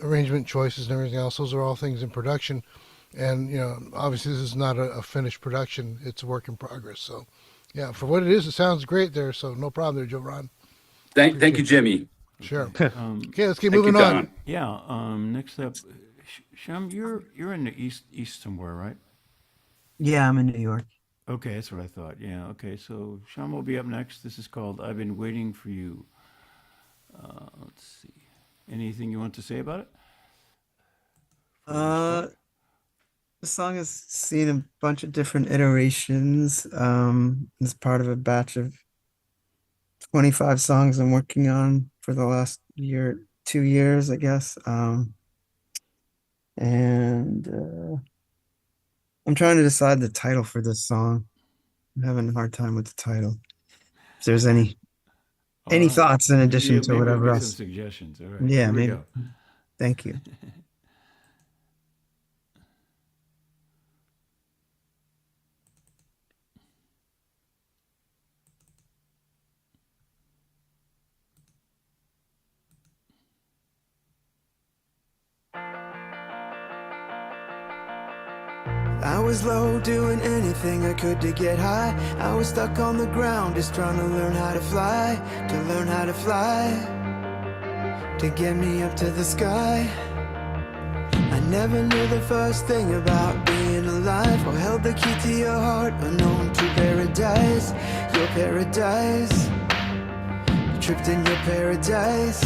arrangement choices and everything else. Those are all things in production. And, obviously this is not a finished production. It's a work in progress. So, yeah, for what it is, it sounds great there. So no problem there, Joe Ron. Thank you, Jimmy. Sure. Okay, Okay, let's keep Thank you, moving on. Don. yeah. Next up, Sham, you're in the east somewhere, right? Yeah, I'm in New York. Okay, that's what I thought. Yeah. Okay, so Sham will be up next. This is called "I've Been Waiting for You." Let's see. Anything you want to say about it? The song has seen a bunch of different iterations. It's part of a batch of 25 songs I'm working on for the last 2 years, I guess. And I'm trying to decide the title for this song. I'm having a hard time with the title. If there's any All right. thoughts in addition to maybe whatever I'll get some else. suggestions. All right. Yeah, Here we maybe. go. Thank you. I was low, doing anything I could to get high. I was stuck on the ground, just trying to learn how to fly, to get me up to the sky. I never knew the first thing about being alive, or held the key to your heart, unknown to paradise, your paradise. You tripped in your paradise.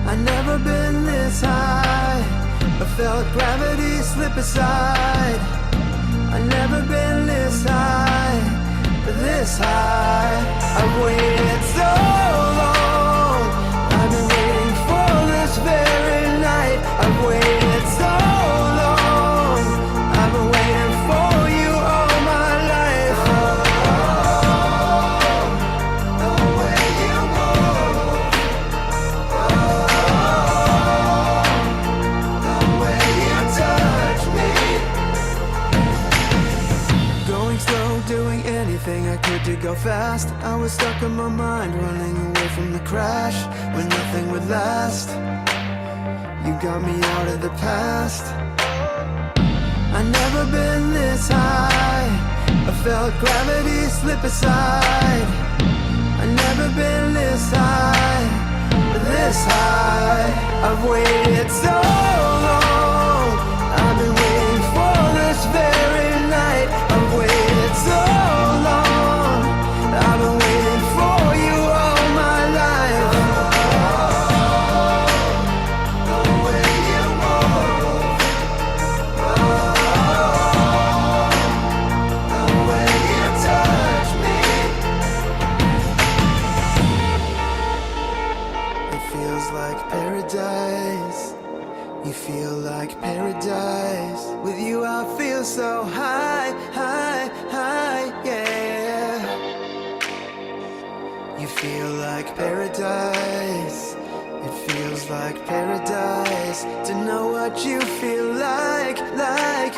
I never been this high. I felt gravity slip aside. I never been this high, this high. I've waited so long. I've been waiting for this very night. I've waited so long. I've been waiting for you all my life. The way you move. Going slow, doing anything I could to go fast. I was stuck in my mind, running away from the crash when nothing would last. You got me out of the past. I never been this high. I felt gravity slip aside. I never been this high, this high. I've waited so long. I've been waiting for this very night. I've waited so long. I've been waiting for you all my life. The way you move. The way you touch me. It feels like paradise. You feel like paradise. With you I feel so high, high, high, yeah. You feel like paradise. It feels like paradise to know what you feel like. What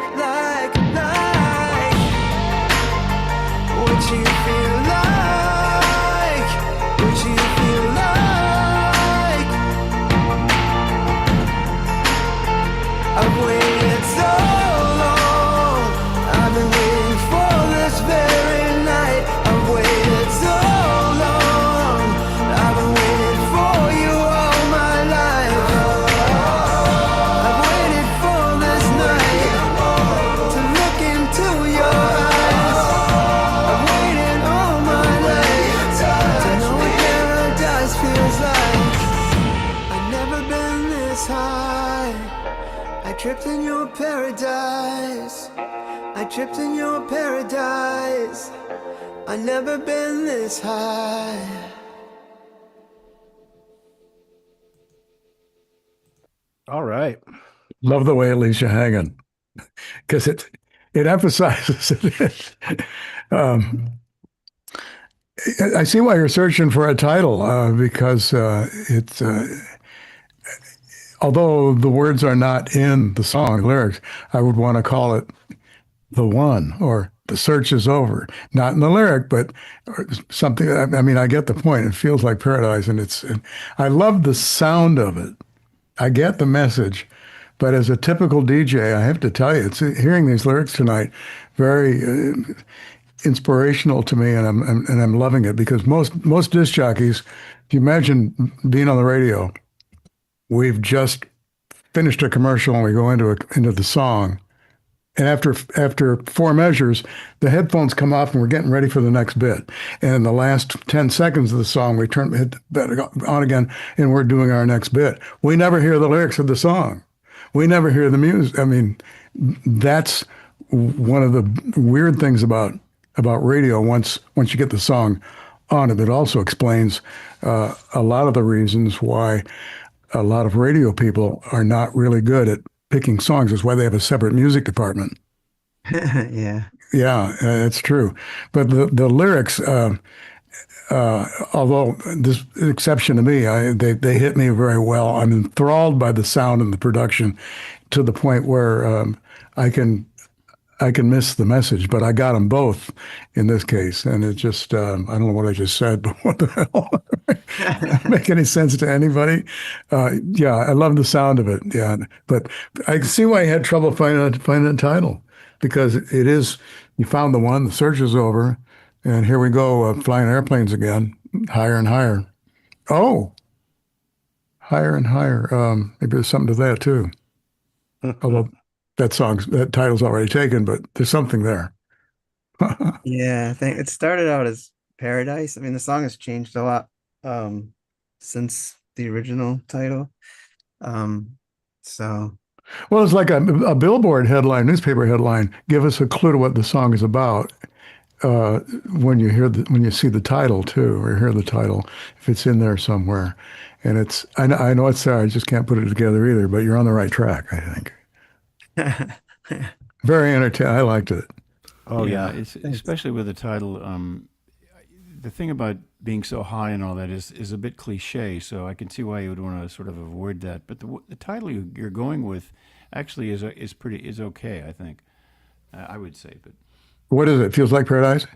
you feel like. What you feel like. I've waited so long. I've been waiting for this very night. I've waited so long. I've been waiting for you all my life. I've waited for this night to look into your eyes. I've waited all my life to know what paradise feels like. I've never been this high. I tripped in your paradise. I tripped in your paradise. I've never been this high. All right. Love the way Alicia Hagen, because it emphasizes it. I see why you're searching for a title, because it's although the words are not in the song lyrics, I would want to call it The One or The Search Is Over. Not in the lyric, but something. I mean, I get the point. It feels like paradise, and I love the sound of it. I get the message, but as a typical DJ, I have to tell you, it's hearing these lyrics tonight, very inspirational to me, and I'm loving it, because most disc jockeys, if you imagine being on the radio, we've just finished a commercial and we go into the song, and after four measures, the headphones come off and we're getting ready for the next bit. And in the last 10 seconds of the song, we hit on again and we're doing our next bit. We never hear the lyrics of the song. We never hear the music. I mean, that's one of the weird things about radio. Once you get the song on it also explains a lot of the reasons why a lot of radio people are not really good at picking songs. Is why they have a separate music department. Yeah. Yeah, it's true. But the lyrics, although this is an exception to me, they hit me very well. I'm enthralled by the sound and the production to the point where I can miss the message, but I got them both in this case. And it just, I don't know what I just said, but what the hell? Make any sense to anybody? Yeah, I love the sound of it. Yeah, but I can see why you had trouble finding a title, because it is, you found the one, the search is over, and here we go, flying airplanes again, higher and higher. Oh, higher and higher. Maybe there's something to that too. Although that title's already taken, but there's something there. Yeah, I think it started out as Paradise. I mean, the song has changed a lot since the original title. So Well, it's like a billboard headline, newspaper headline. Give us a clue to what the song is about. When you see the title too, or hear the title, if it's in there somewhere, and I know it's there. I just can't put it together either. But you're on the right track, I think. Very entertaining. I liked it. Oh yeah. It's, especially with the title. The thing about being so high and all that is a bit cliche, so I can see why you would want to sort of avoid that. But the title you're going with actually is okay, I think. I would say, but What is it? Feels like paradise?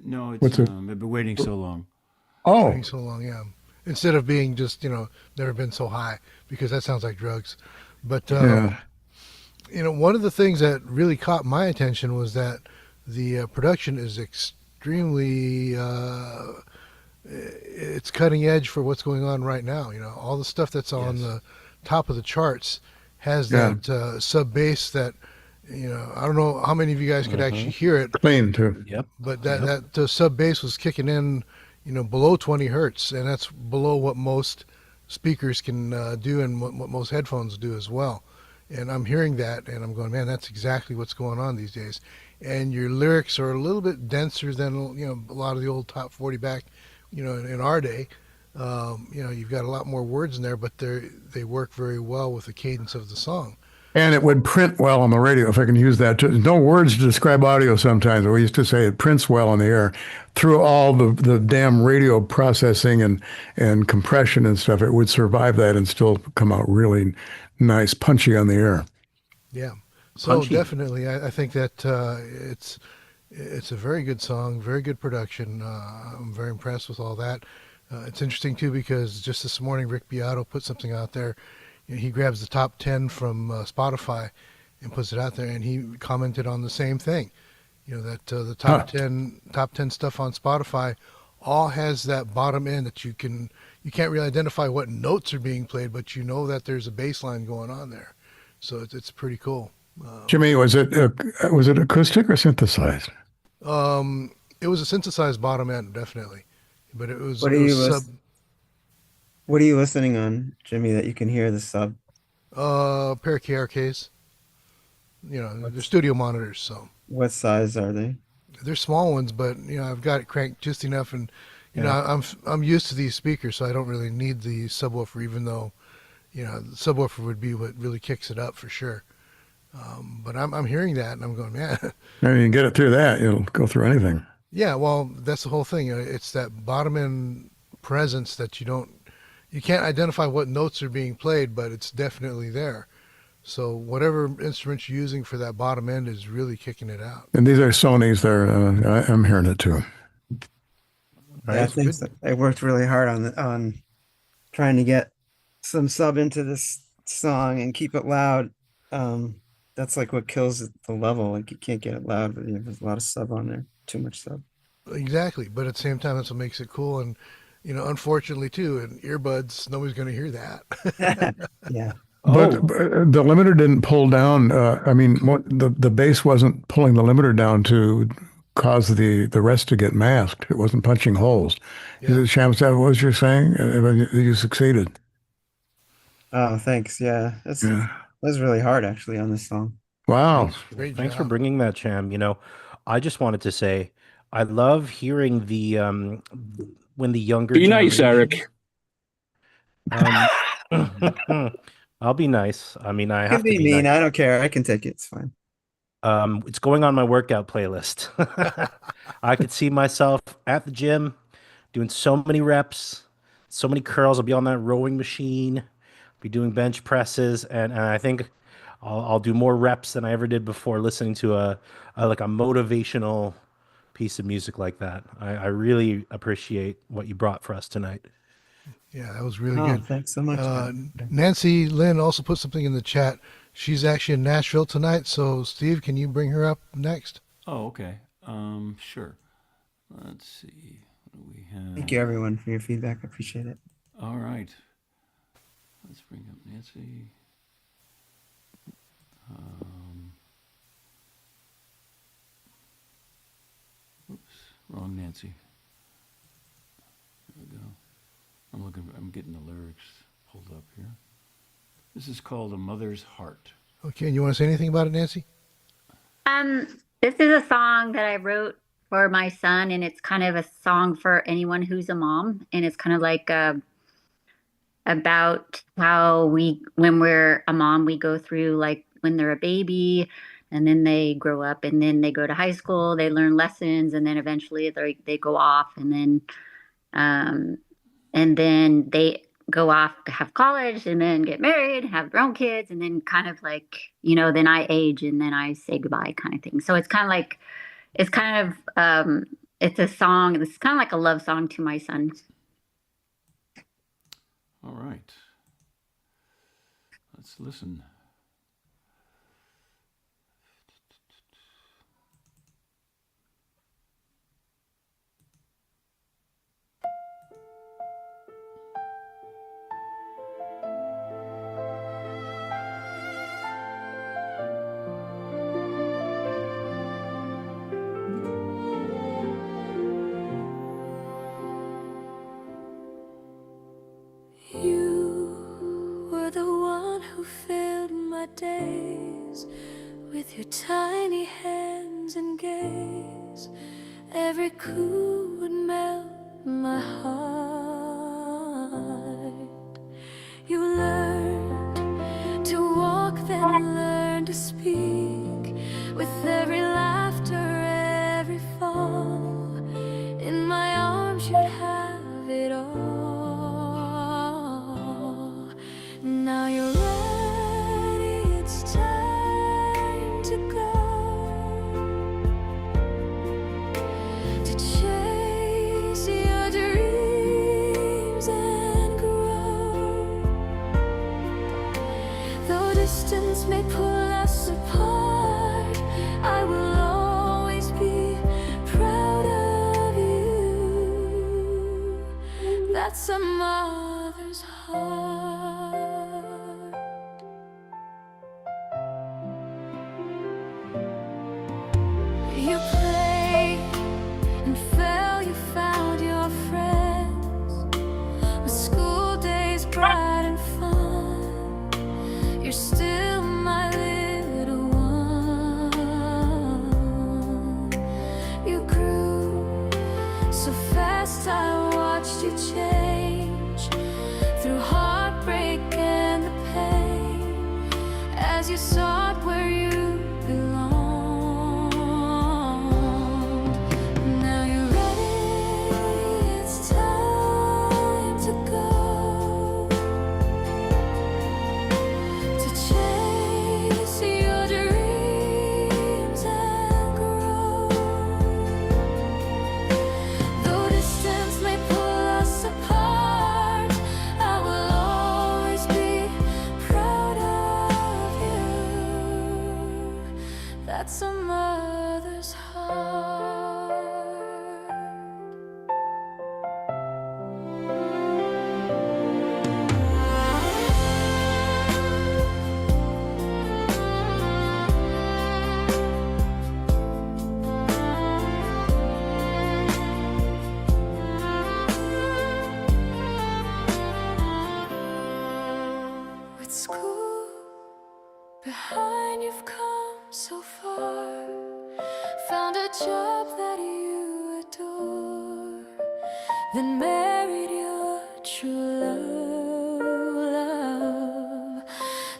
no, What's it's it? I've been waiting so long. Oh, Waiting so long, yeah. Instead of being just, never been so high, because that sounds like drugs. But, yeah. one of the things that really caught my attention was that the production is extremely, it's cutting edge for what's going on right now. All the stuff that's on the top of the charts has that sub bass that, I don't know how many of you guys could actually hear it. Clean too. Yep. But that sub bass was kicking in, below 20 hertz, and that's below what most speakers can do and what most headphones do as well. And I'm hearing that, and I'm going, man, that's exactly what's going on these days. And your lyrics are a little bit denser than a lot of the old top 40 back, in our day. You've got a lot more words in there, but they work very well with the cadence of the song. And it would print well on the radio, if I can use that. No words to describe audio sometimes. We used to say it prints well on the air. Through all the damn radio processing and compression and stuff, it would survive that and still come out really nice, punchy on the air. Yeah. So Punchy. definitely, I think that it's a very good song, very good production. I'm very impressed with all that. It's interesting too because just this morning Rick Beato put something out there. He grabs the top 10 from Spotify and puts it out there, and he commented on the same thing. That the top 10 stuff on Spotify all has that bottom end that you can't really identify what notes are being played, but you know that there's a bass line going on there. So it's pretty cool. Jimmy, was it acoustic or synthesized? It was a synthesized bottom end, definitely, but it was What are you listening on, Jimmy, that you can hear the sub? pair of KRKs. They're studio monitors, so. What size are they? They're small ones, but I've got it cranked just enough, and I'm used to these speakers, so I don't really need the subwoofer, even though the subwoofer would be what really kicks it up for sure. But I'm hearing that, and I'm going, man. I mean, you can get it through that. It'll go through anything. Yeah, well, that's the whole thing. It's that bottom end presence that you can't identify what notes are being played, but it's definitely there. So whatever instruments you're using for that bottom end is really kicking it out. And these are Sony's. I'm hearing it too. Yeah, I think so. I worked really hard on trying to get some sub into this song and keep it loud. That's like what kills the level. Like you can't get it loud, but there's a lot of sub on there. Too much sub. Exactly, but at the same time, that's what makes it cool. And unfortunately too, in earbuds, nobody's going to hear that. Yeah. But the limiter didn't pull down. I mean, the bass wasn't pulling the limiter down to cause the rest to get masked. It wasn't punching holes. Yeah. Is it, Shams, that what you're saying? You succeeded. Oh, thanks. Yeah, it was really hard actually on this song. Wow. Thanks for bringing that, Cham. I just wanted to say I love hearing the when the younger Be nice, generation- Eric. I'll be nice. I mean, I You have can to be be mean. nice. I don't care. I can take it. It's fine. It's going on my workout playlist. I could see myself at the gym doing so many reps, so many curls. I'll be on that rowing machine, be doing bench presses, and I think I'll do more reps than I ever did before listening to a motivational piece of music like that. I really appreciate what you brought for us tonight. Yeah, that was really good. Thanks so much. Nancy Lynn also put something in the chat. She's actually in Nashville tonight. So, Steve, can you bring her up next? Oh, okay. Sure. Let's see. What do we have? Thank you, everyone, for your feedback. I appreciate it. All right. Let's bring up Nancy. Oops, wrong Nancy. There we go. I'm getting the lyrics pulled up here. This is called A Mother's Heart. Okay, and you want to say anything about it, Nancy? This is a song that I wrote for my son, and it's kind of a song for anyone who's a mom, and it's kind of like about how when we're a mom, we go through like when they're a baby, and then they grow up, and then they go to high school, they learn lessons, and then eventually they go off, and then they go off to have college and then get married, have their own kids, and then kind of like, then I age and then I say goodbye kind of thing. So it's kind of like, it's a song, it's kind of like a love song to my son. All right. Let's listen. You were the one who filled my days with your tiny hands and gaze. Every coo would melt my heart. You learned to walk, then learn may pull us apart, I will always be proud of you. That's a mother's heart. You played and fell, you found your friends. With school days bright and fun, you're still my little one. You grew so fast, I watched you change through heartbreak and the pain, as you sought where you belong. Now you're ready, it's time to go, to chase your dreams and grow. Though distance may pull us apart, I will always be proud of you. That's a mother's heart. With school behind, you've come so far, found a job that you adore, then married your true love.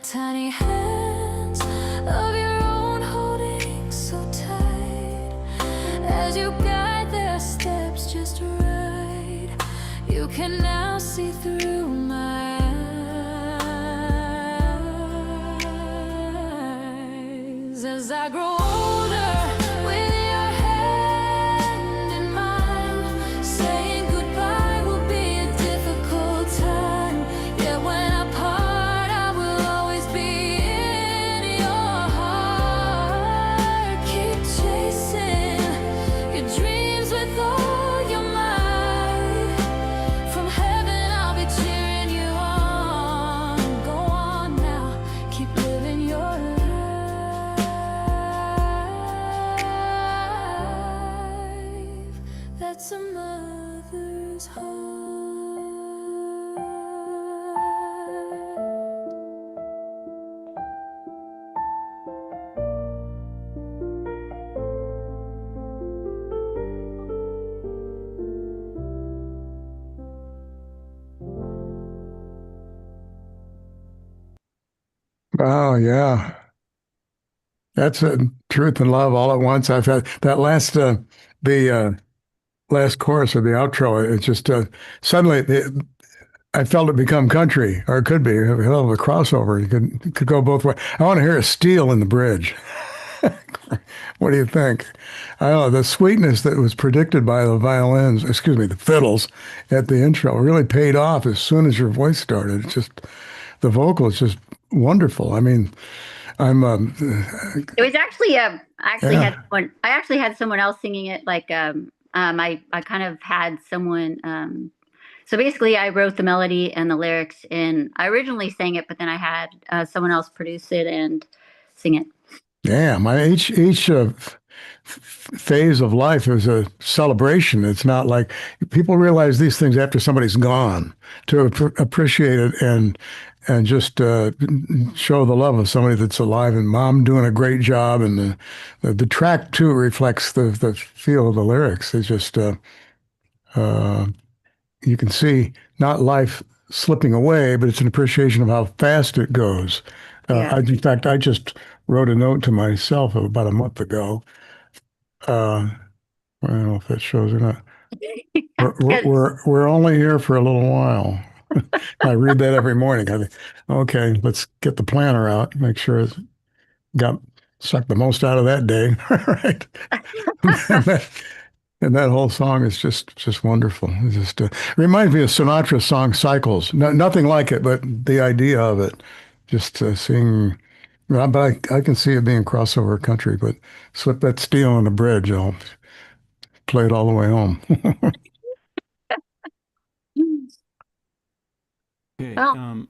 Tiny hands of your own holding so tight, as you guide their steps just right. You can now see through my eyes as I grow older, with your hand in mine. Saying goodbye will be a difficult time, yet when I part, I will always be in your heart. Keep chasing your dreams with all your might. From heaven, I'll be cheering you on. Go on now, keep living your life. That's a mother's heart. Oh, yeah. That's truth and love all at once. I've had that the last chorus of the outro. It's just suddenly I felt it become country, or it could be a hell of a crossover. It could go both ways. I want to hear a steel in the bridge. What do you think? I don't know. The sweetness that was predicted by the violins, excuse me, the fiddles at the intro really paid off as soon as your voice started. It's just, the vocal is just wonderful. I mean, I'm. It was actually Yeah. I actually had someone else singing it. Like I kind of had someone. So basically, I wrote the melody and the lyrics, and I originally sang it, but then I had someone else produce it and sing it. Yeah, each phase of life is a celebration. It's not like people realize these things after somebody's gone to appreciate it and just show the love of somebody that's alive. And Mom doing a great job, and the track too reflects the feel of the lyrics. It's just you can see not life slipping away, but it's an appreciation of how fast it goes. Yeah. In fact, I just wrote a note to myself about a month ago. I don't know if that shows or not. We're only here for a little while. I read that every morning. I think, okay, let's get the planner out, make sure it's got sucked the most out of that day. Right. And that whole song is just wonderful. It just reminds me of Sinatra's song "Cycles." No, nothing like it, but the idea of it, just seeing Well, but I can see it being crossover country, but slip that steel on the bridge, I'll play it all the way home. Okay. Well,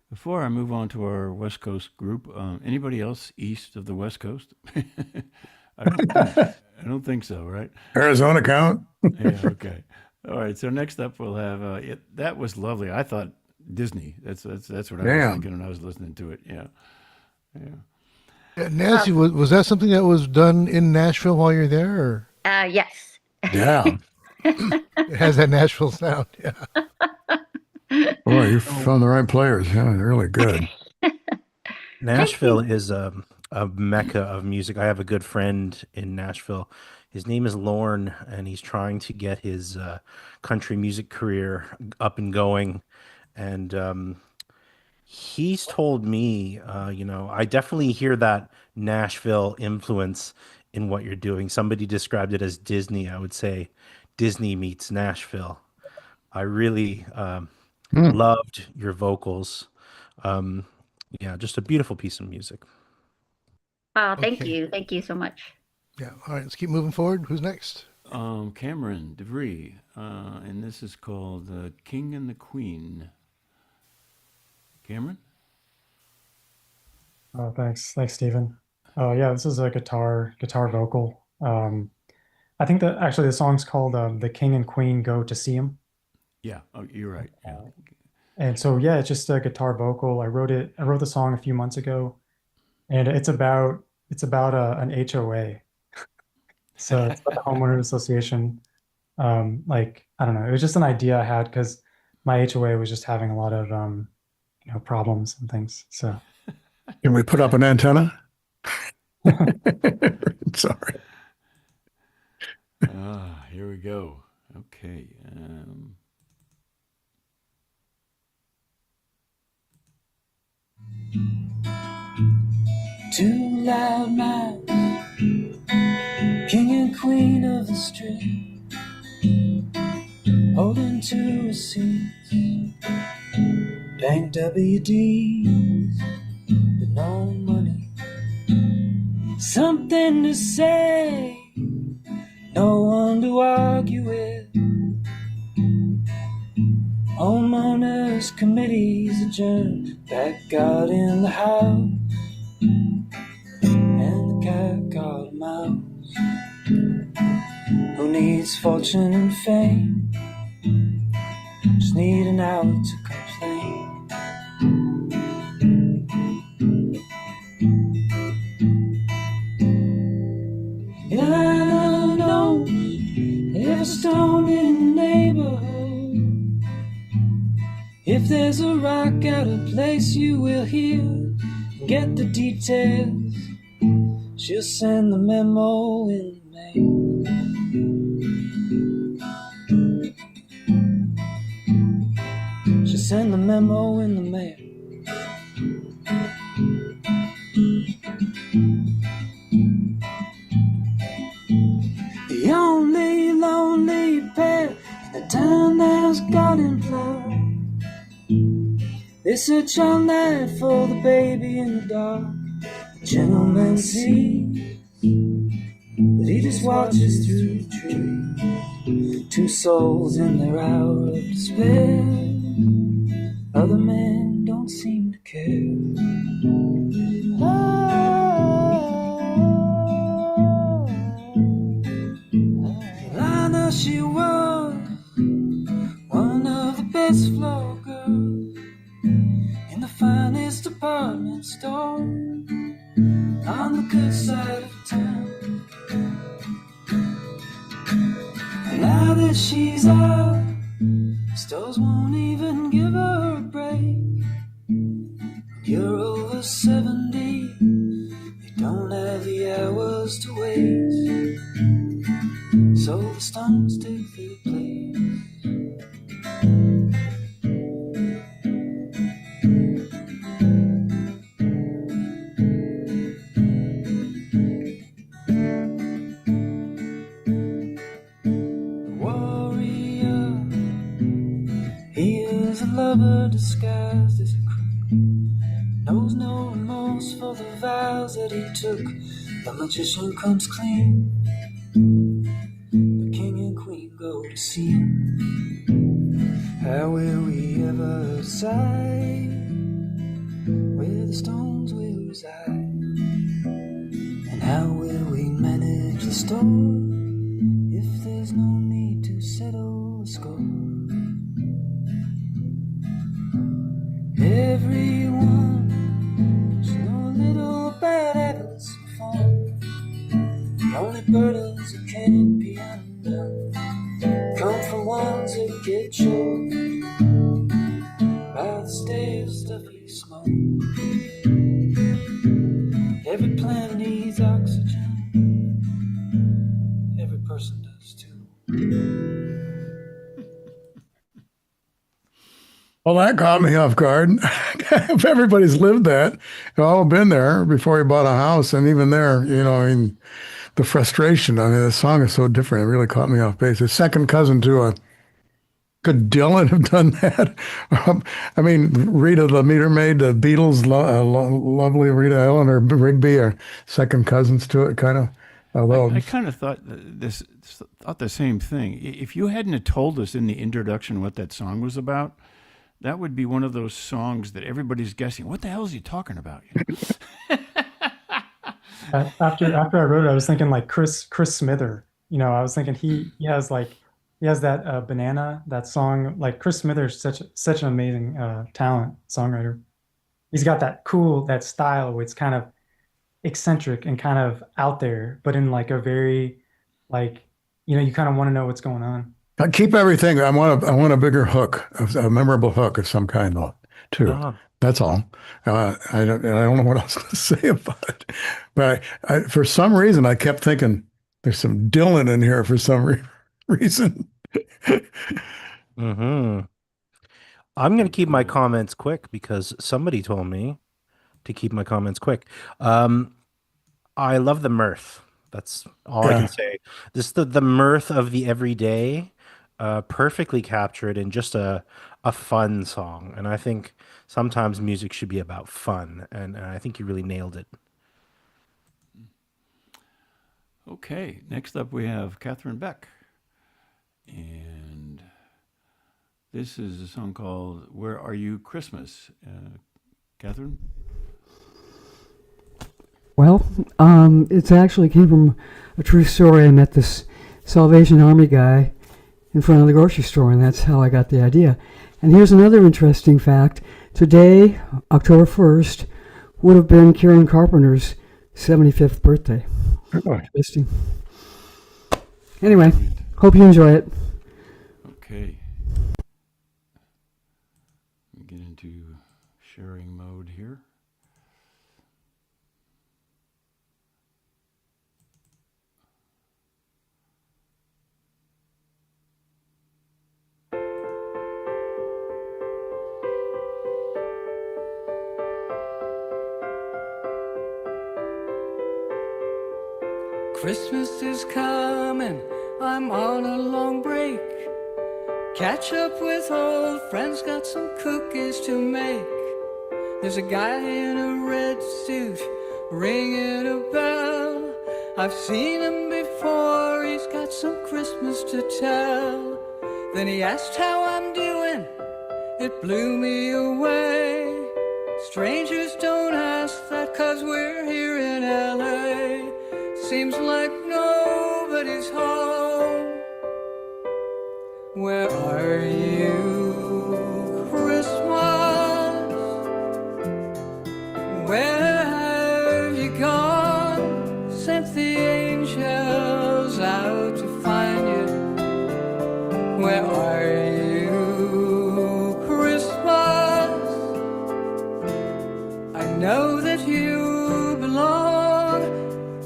Before I move on to our West Coast group, anybody else east of the West Coast? I don't think so, right? Arizona count? Yeah. Okay. All right. So next up, we'll have that was lovely. I thought Disney. That's what I was Yeah. thinking when I was listening to it. Yeah. Yeah. Yeah, Nancy, was that something that was done in Nashville while you're there, or yes. Yeah. it has that Nashville sound? Yeah. Boy, you found the right players. Yeah, they're really good. Nashville is a mecca of music. I have a good friend in Nashville. His name is Lorne, and he's trying to get his country music career up and going. And he's told me, I definitely hear that Nashville influence in what you're doing. Somebody described it as Disney. I would say Disney meets Nashville. I really loved your vocals. Yeah, just a beautiful piece of music. Oh, thank Okay. you. Thank you so much. Yeah. All right. Let's keep moving forward. Who's next? Cameron DeVries, and this is called "The King and the Queen." Cameron. Oh, thanks, Stephen. Yeah, this is a guitar vocal. I think that actually the song's called "The King and Queen Go to See Him," Yeah. Oh, you're right. Yeah. and so yeah, it's just a guitar vocal. I wrote the song a few months ago, and it's about an HOA. So it's about the homeowners association. Like I don't know, it was just an idea I had because my HOA was just having a lot of problems and things. So Can we put up an antenna? Sorry. Here we go. Okay. Two loud mouths, king and queen of the street, holding two receipts, bank WDs, but no money. Something to say, no one to argue with. Homeowners committees adjourned, back out in the house, and the cat got a mouse. Who needs fortune and fame? Just need an outlet to complain. Yeah, no, there's a stone in the neighborhood. If there's a rock out of place, you will hear and get the details. She'll send the memo in the mail. She'll send the memo in the mail. The only lonely pair in the town that's got in blood. They search all night for the baby in the dark. The gentleman sees, but he just watches through the tree. Two souls in their hour of despair. Other men don't seem to care. Lana, she was one of the best floor girls in the finest department store on the good side of town. And now that she's out, stores won't even give her a break. You're over 70, they don't have the hours to waste, so the stunts take their place. Lover disguised as a crook. Knows no remorse for the vows that he took. The magician comes clean. The king and queen go to see him. How will we ever decide where the stones will reside? And how will we manage the storm if there's no need to settle the score? Everyone's no little bad habits and fun. The only burdens that can't be undone come from ones that get choked by the stale stuffy smoke. Every plant needs oxygen. Every person does too. Well, that caught me off guard. If everybody's lived that, they've all been there before you bought a house, and even there, I mean, the frustration. I mean, the song is so different. It really caught me off base. It's second cousin to could Dylan have done that? I mean, Rita the Meter Maid, the Beatles, lovely Rita Ellen or Rigby are second cousins to it, kind of. Although I kind of thought the same thing. If you hadn't have told us in the introduction what that song was about, that would be one of those songs that everybody's guessing. What the hell is he talking about? After I wrote it, I was thinking like Chris Smither. I was thinking he has that Banana, that song. Like Chris Smither's such an amazing talent songwriter. He's got that style where it's kind of eccentric and kind of out there, but in like a very you kind of want to know what's going on. keep everything. I want a bigger hook, a memorable hook of some kind, too. Uh-huh. That's all. I don't know what else to say about it. But I for some reason, I kept thinking there's some Dylan in here for some reason. Mm-hmm. I'm going to keep my comments quick because somebody told me to keep my comments quick. I love the mirth. That's all I can say. This the mirth of the everyday, perfectly captured in just a fun song. And I think sometimes music should be about fun, and I think you really nailed it. Okay, next up we have Catherine Beck. And this is a song called Where Are You Christmas? Catherine? Well, it actually came from a true story. I met this Salvation Army guy in front of the grocery store, and that's how I got the idea. And here's another interesting fact. Today, October 1st, would have been Karen Carpenter's 75th birthday. Interesting. Anyway, hope you enjoy it. Okay. Let me get into sharing mode here. Christmas is coming, I'm on a long break. Catch up with old friends, got some cookies to make. There's a guy in a red suit ringing a bell. I've seen him before, he's got some Christmas to tell. Then he asked how I'm doing, it blew me away. Strangers don't ask that 'cause we're here in LA. Seems like nobody's home. Where are you, Christmas? Where have you gone? Sent the angels out to find you. Where are you, Christmas? I know that you belong.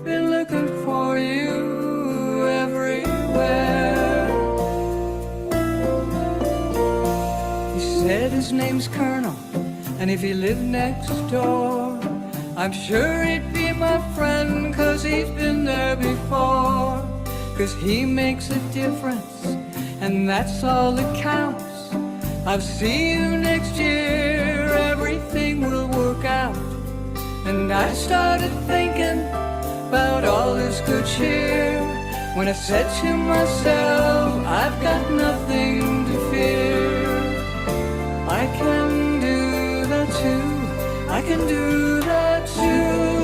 Been looking for you everywhere. He said his name's Colonel, and if he lived next door, I'm sure he'd be my friend, 'cause he's been there before. 'Cause he makes a difference, and that's all that counts. I'll see you next year, everything will work out. And I started thinking about all this good cheer when I said to myself, I've got nothing to fear. I can do that too. I can do that too.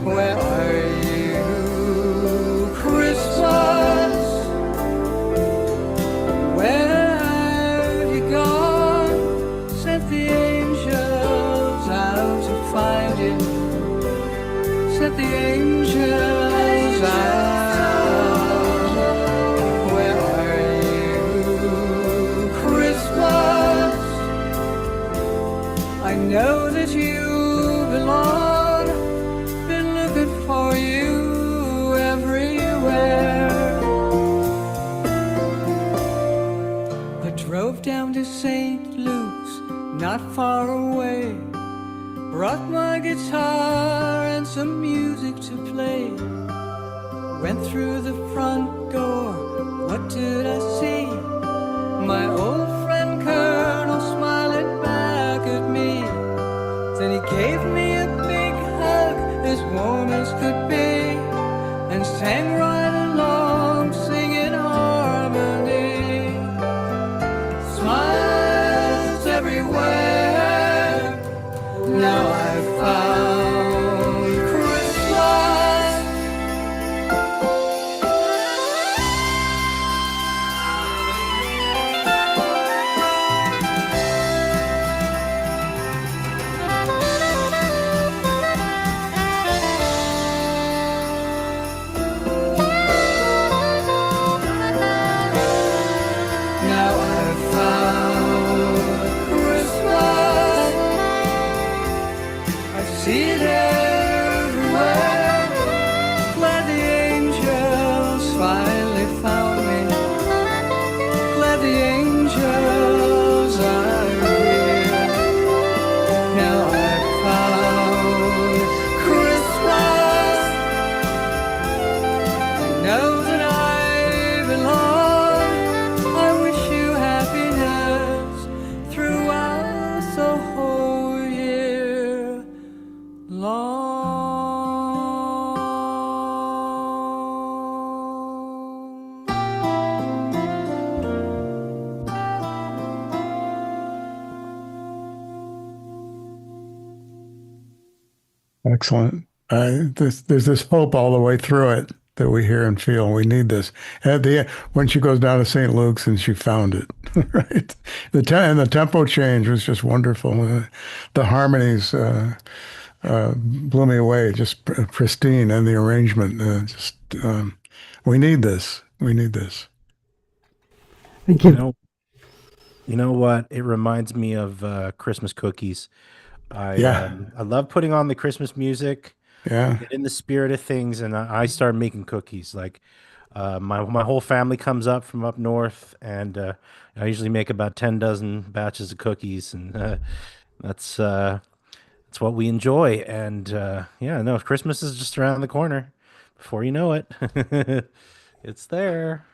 Where are you, Christmas? Where have you gone? Sent the angels out to find you. Sent the angels out. Where are you, Christmas? I know that you belong. Been looking for you everywhere. I drove down to St. Luke's, not far away. Brought my guitar and some music to play. Went through the front door, what did I see? My old friend Colonel smiling back at me. Then he gave me a big hug, as warm as could be, and sang right along, singing harmony. Smiles everywhere. Now I've found Christmas. Now I've found Christmas. I see it everywhere. Glad the angels finally found me. Glad the angels are here. Now I've found Christmas. I know that I belong. I wish you happiness throughout the whole year long. Excellent. There's this hope all the way through it that we hear and feel. We need this. At the end, when she goes down to St. Luke's and she found it, right? And the tempo change was just wonderful. The harmonies blew me away, just pristine, and the arrangement. We need this. We need this. Thank you. You know what? It reminds me of Christmas cookies. Yeah. I love putting on the Christmas music. Yeah. Get in the spirit of things, and I start making cookies. Like my whole family comes up from up north, and I usually make about 10 dozen batches of cookies, and that's what we enjoy. And yeah, no, Christmas is just around the corner. Before you know it, it's there.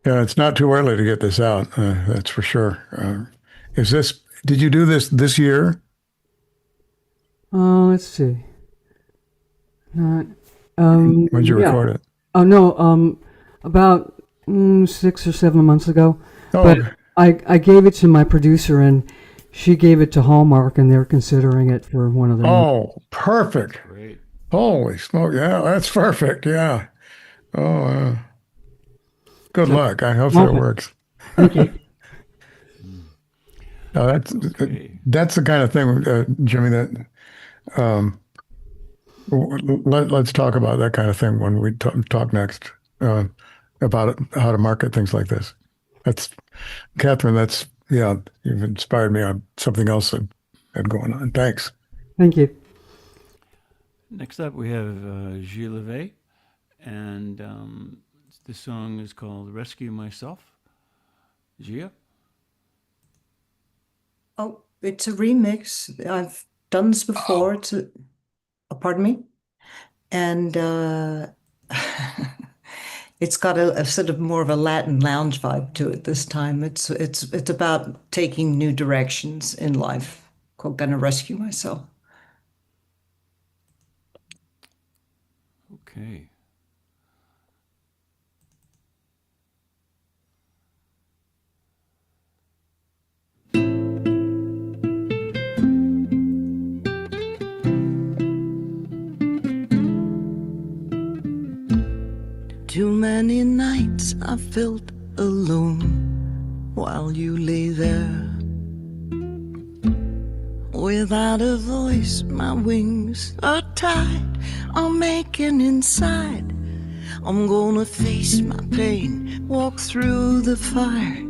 Yeah, it's not too early to get this out. That's for sure. Did you do this year? Let's see. Not. When'd you record it? Oh no. About 6 or 7 months ago. Oh, but okay. I gave it to my producer, and she gave it to Hallmark, and they're considering it for one of their. Oh, perfect. Great. Holy smoke. Yeah, that's perfect. Yeah. Oh, good luck. I hope that works. Thank you. No, that's the kind of thing, Jimmy, that let's talk about that kind of thing when we talk next about how to market things like this. That's Catherine. You've inspired me on something else that had going on. Thanks. Thank you. Next up, we have Gilles Levet, and the song is called "Rescue Myself." Gia? Oh, it's a remix. I've done this before. it's got a sort of more of a Latin lounge vibe to it this time. It's about taking new directions in life, called Gonna Rescue Myself. Okay. Too many nights I felt alone while you lay there. Without a voice, my wings are tied. I'm aching inside. I'm gonna face my pain, walk through the fire.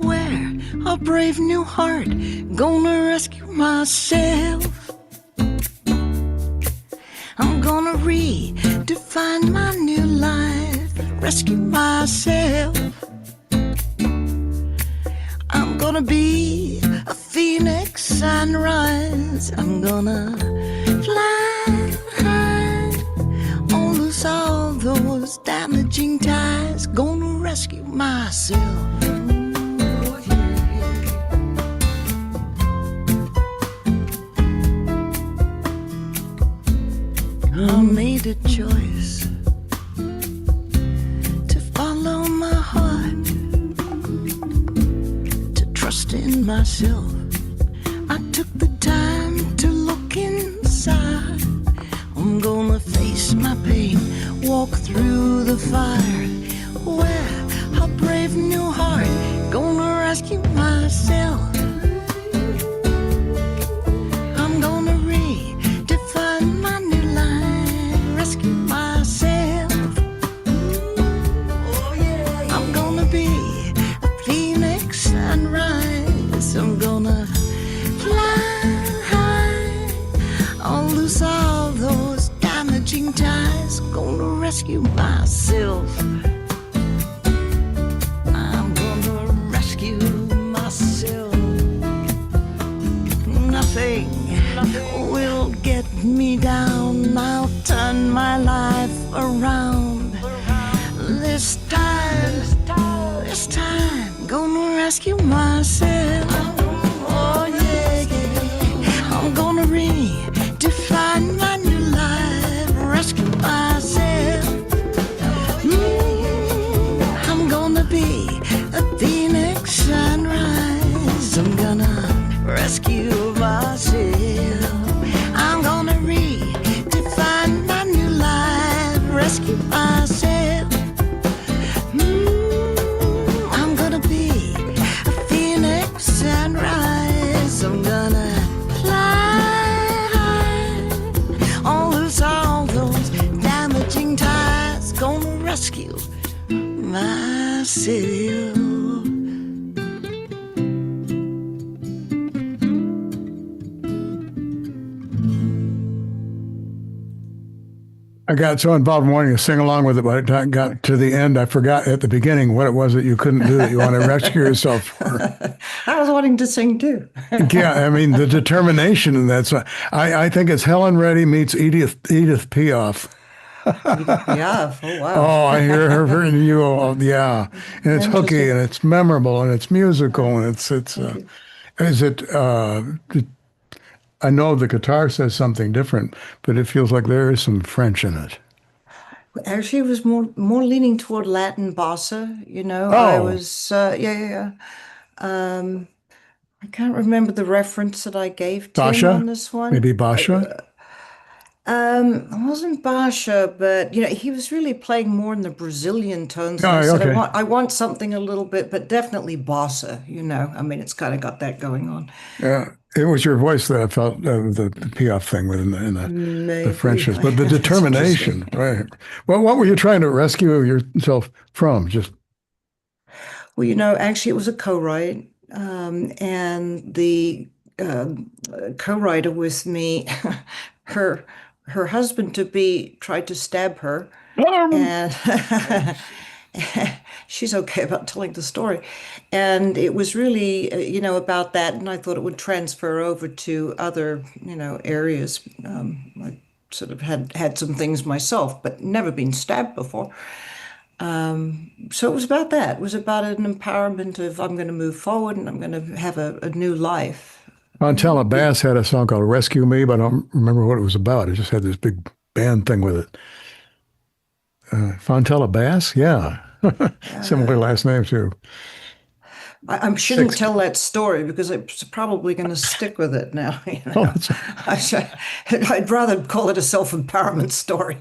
Wear a brave new heart, gonna rescue myself. I'm gonna redefine my new life, rescue myself. I'm gonna be a phoenix sunrise. I'm gonna fly high, on lose all those damaging ties. Gonna rescue myself. I made a choice to follow my heart, to trust in myself. I took the time to look inside. I'm gonna face my pain, walk through the fire. Wear a brave new heart, gonna rescue myself. I'm gonna redefine my new life, rescue myself. I'm gonna be a phoenix sunrise. I'm gonna fly high, I'll lose all those damaging ties. Gonna rescue myself. I'm gonna rescue myself. Nothing will get me down. I'll turn my life around. This time, gonna rescue myself. Oh yeah, yeah. I'm gonna redefine my new life, rescue myself. I'm gonna be a phoenix sunrise. I'm gonna rescue myself. I'm gonna redefine my new life, rescue myself. I'm gonna be a phoenix sunrise. I'm gonna fly high, I'll lose all those damaging ties. Gonna rescue myself. I got so involved in wanting to sing along with it, by the time I got to the end, I forgot at the beginning what it was that you couldn't do that you want to rescue yourself for. I was wanting to sing too. Yeah, I mean, the determination in that song. I think it's Helen Reddy meets Edith Piaf. Yeah, oh wow. Oh, I hear her and you. Oh, yeah, and it's hooky Interesting. and it's memorable and it's musical and it's. Is it? I know the guitar says something different, but it feels like there is some French in it. Actually, it was more leaning toward Latin bossa. You know, I Oh. was yeah. I can't remember the reference that I gave Tim Basha? on this one. Maybe Basha? It wasn't Basha, but you know, he was really playing more in the Brazilian tones. And Oh, I said, okay. I want something a little bit, but definitely bossa. You know, I mean, it's kind of got that going on. Yeah, it was your voice that I felt the Piaf thing within the Maybe. French's, but the That's determination, right? Well, what were you trying to rescue yourself from? Just Well, you know, actually, it was a co-write, and the co-writer with me, her husband to be tried to stab her, and she's okay about telling the story, and it was really, you know, about that, and I thought it would transfer over to other, you know, areas. I sort of had some things myself, but never been stabbed before. So it was about that. It was about an empowerment of I'm going to move forward and I'm going to have a new life. Fontella Bass had a song called Rescue Me, but I don't remember what it was about. It just had this big band thing with it. Fontella Bass? Yeah. Similar last name, too. I shouldn't tell that story because I'm probably going to stick with it now. You know? I'd rather call it a self-empowerment story.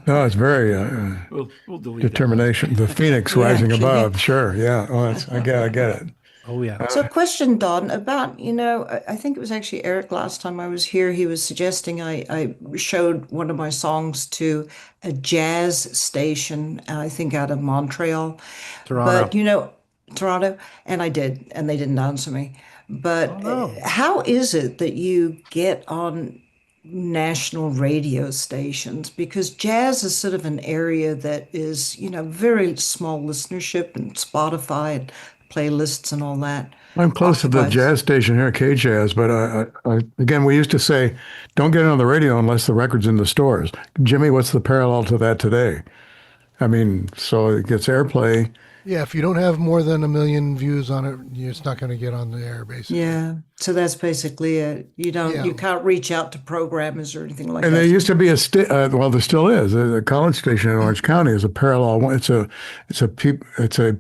No, it's very We'll delete determination. The phoenix rising above. Sure. Yeah. Oh, I get it. Oh, yeah. So, question, Don, about, I think it was actually Eric last time I was here. He was suggesting I showed one of my songs to a jazz station, I think out of Montreal. Toronto. But, Toronto, and I did, and they didn't answer me. But how is it that you get on national radio stations? Because jazz is sort of an area that is, very small listenership and Spotify and playlists and all that. I'm close to the jazz station here, K-Jazz, but again, we used to say, don't get it on the radio unless the record's in the stores. Jimmy, what's the parallel to that today? I mean, so it gets airplay. Yeah, if you don't have more than 1 million views on it, it's not going to get on the air, basically. Yeah, so that's basically it. You can't reach out to programmers or anything like that. And there used to be well, there still is. A college station in Orange County is a parallel one. It's a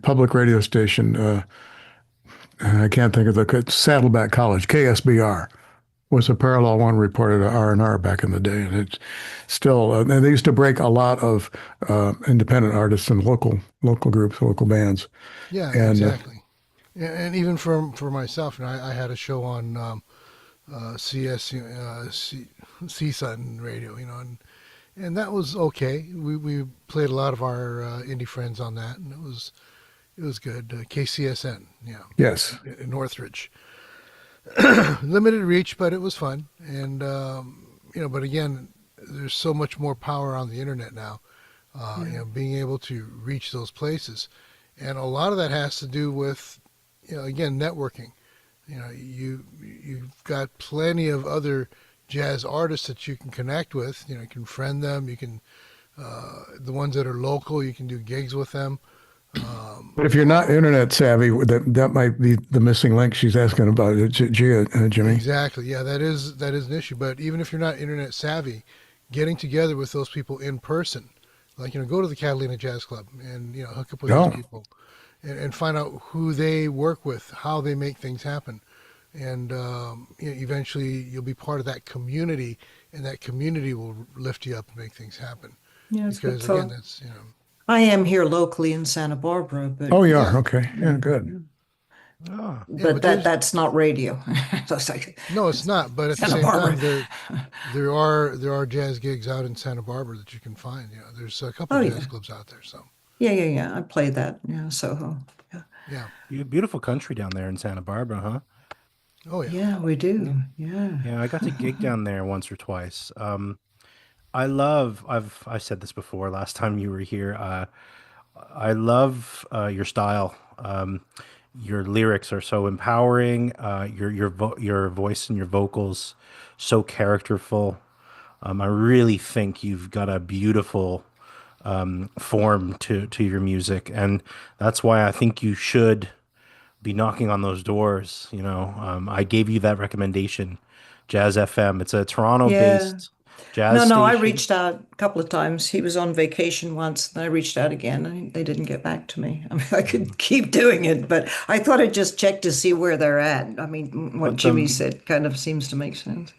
public radio station. I can't think of it's Saddleback College, KSBR. Was a parallel one reported at R&R back in the day, and it's still. And they used to break a lot of independent artists and local groups, local bands. Yeah, exactly. And even for myself, I had a show on CSUN radio, and that was okay. We played a lot of our indie friends on that, and it was good. KCSN, yeah. Yes. In Northridge. Limited reach, but it was fun. And, but again, there's so much more power on the internet now, being able to reach those places. And a lot of that has to do with, again, networking. You've got plenty of other jazz artists that you can connect with. You can friend them. You can, the ones that are local, you can do gigs with them. But if you're not internet savvy, that might be the missing link she's asking about, Jimmy. Exactly. Yeah, that is an issue. But even if you're not internet savvy, getting together with those people in person, like go to the Catalina Jazz Club and hook up with those people, and find out who they work with, how they make things happen, and eventually you'll be part of that community, and that community will lift you up and make things happen. Yeah, because again, that's I am here locally in Santa Barbara, but oh, you are? Okay. Yeah, good. But that's not radio. No, it's not. But at the same time, there are jazz gigs out in Santa Barbara that you can find. There's a couple of jazz clubs out there. So yeah. I played that. Soho. Yeah. You have beautiful country down there in Santa Barbara, huh? Oh yeah. Yeah, we do. Yeah. Yeah, I got to gig down there once or twice. I said this before last time you were here. I love your style. Your lyrics are so empowering. Your voice and your vocals so characterful. I really think you've got a beautiful form to your music, and that's why I think you should be knocking on those doors. I gave you that recommendation, Jazz FM. It's a Toronto-based jazz station. No, I reached out a couple of times. He was on vacation once, and I reached out again, and they didn't get back to me. I mean, I could keep doing it, but I thought I'd just check to see where they're at. I mean, what Jimmy said kind of seems to make sense.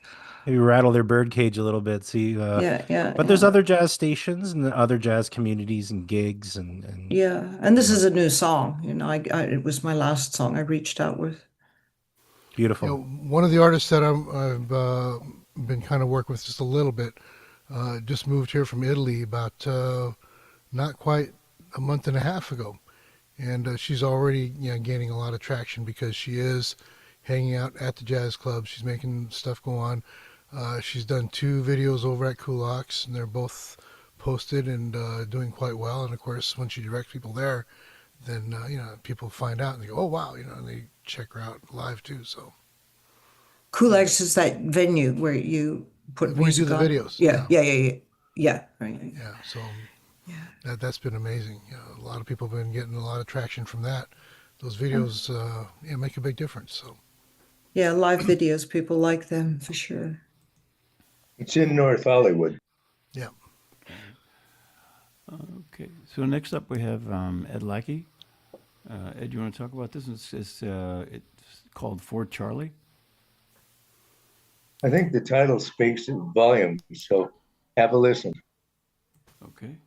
Maybe rattle their birdcage a little bit. See, But there's other jazz stations and other jazz communities and gigs and and this is a new song. It was my last song I reached out with. Beautiful. One of the artists that I've been kind of working with just a little bit, just moved here from Italy about not quite a month and a half ago, and she's already gaining a lot of traction because she is hanging out at the jazz club. She's making stuff go on. She's done 2 videos over at Kulak's, and they're both posted and doing quite well. And of course, when she directs people there, then people find out and they go, "Oh wow!" And they check her out live too. So, Kulak's is that venue where you put we music do the on? videos. Yeah. Right. Yeah. So, That's been amazing. A lot of people have been getting a lot of traction from that. Those videos make a big difference. So Yeah, live videos, people like them for sure. It's in North Hollywood. Yeah. Okay. So next up we have Ed Lackey. Ed, you want to talk about this? It's called Fort Charlie. I think the title speaks volumes, so have a listen. Okay.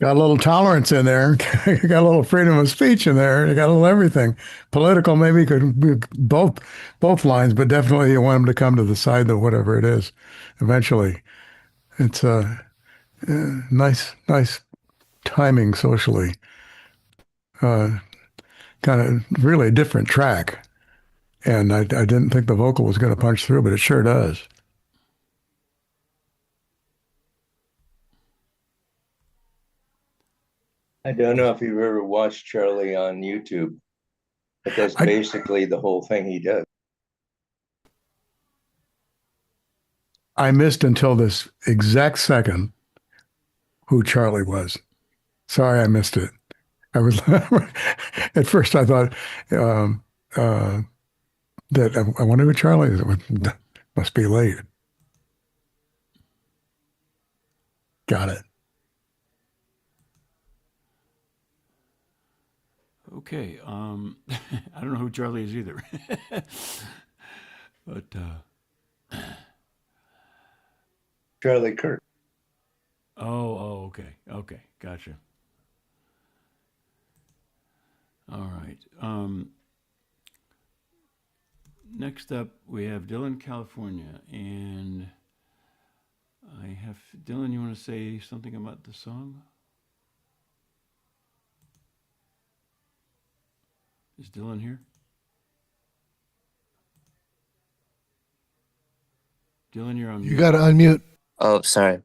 Got a little tolerance in there. Got a little freedom of speech in there. You got a little everything. Political, maybe could be both lines, but definitely you want them to come to the side of whatever it is. Eventually, it's a nice timing socially. Kind of really a different track, and I didn't think the vocal was going to punch through, but it sure does. I don't know if you've ever watched Charlie on YouTube, but that's basically the whole thing he does. I missed until this exact second who Charlie was. Sorry, I missed it. I was at first I thought that I wonder who Charlie is. Must be late. Got it. Okay. I don't know who Charlie is either. But Charlie Kirk. Oh, okay. Okay. Gotcha. All right. next up, we have Dylan, California, and I have Dylan. You want to say something about the song? Is Dylan here? Dylan, you're on mute. You got to unmute. Oh, sorry.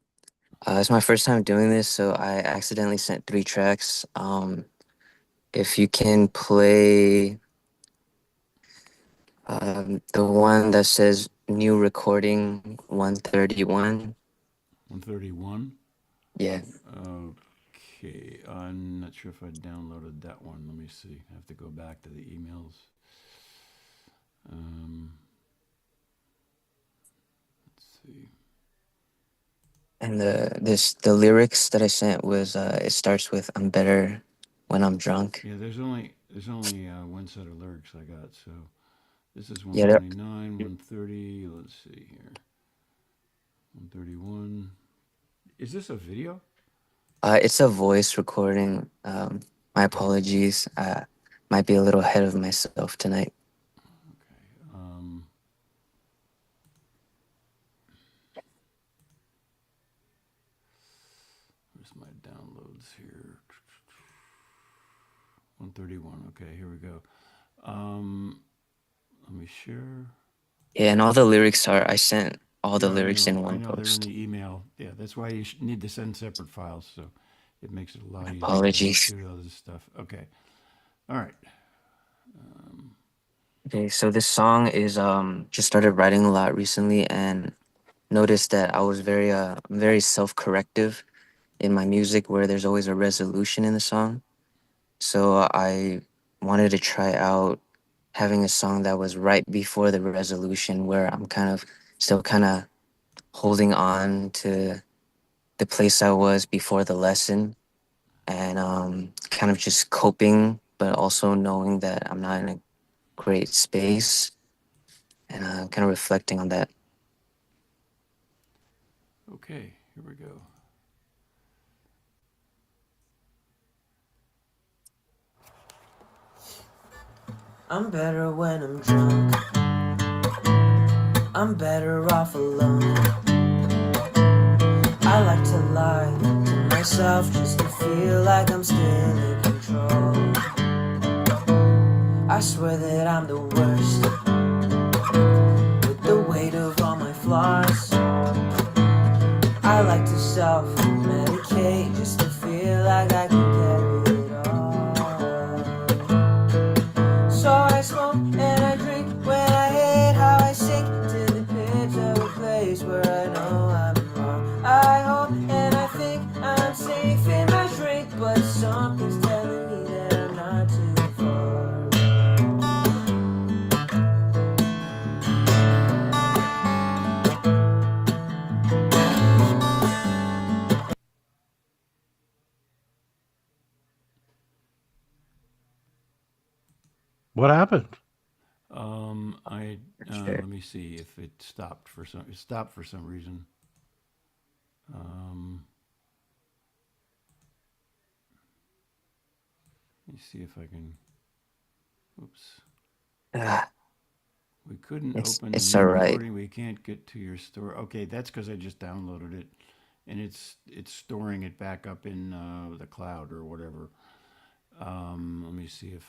It's my first time doing this, so I accidentally sent 3 tracks. If you can play the one that says new recording 131. 131? Yeah. Okay, I'm not sure if I downloaded that one. Let me see. I have to go back to the emails. Let's see. And the lyrics that I sent was it starts with "I'm better when I'm drunk." Yeah, there's only one set of lyrics I got. So this is Yeah, 129, 130. Let's see here. 131. Is this a video? it's a voice recording. My apologies. Might be a little ahead of myself tonight. Where's my downloads here? 131. Okay, here we go. Let me share. Yeah, and all the lyrics are. I sent all the Yeah, lyrics in I one know post. they're in the email. Yeah, that's why you need to send separate files. So it makes it a lot easier Apologies. to do all this stuff. Okay. All right. Okay, so this song is just started writing a lot recently, and noticed that I was very self-corrective in my music, where there's always a resolution in the song. So I wanted to try out having a song that was right before the resolution, where I'm still kind of holding on to the place I was before the lesson, and kind of just coping, but also knowing that I'm not in a great space, and kind of reflecting on that. Okay, here we go. I'm better when I'm drunk. I'm better off alone. I like to lie to myself just to feel like I'm still in control. I swear that I'm the worst, with the weight of all my flaws. I like to self-medicate just to feel like I can carry it all. So I smoke and I drink when I hate how I sink to the pits of a place where I know I'm wrong. I hope and I think I'm safe in my drink, but something's telling me that I'm not too far. What happened? Let me see if it stopped for some. It stopped for some reason. Let me see if I can. Oops. We couldn't open It's the new all right. recording. We can't get to your store. Okay, that's because I just downloaded it, and it's storing it back up in the cloud or whatever. Let me see if.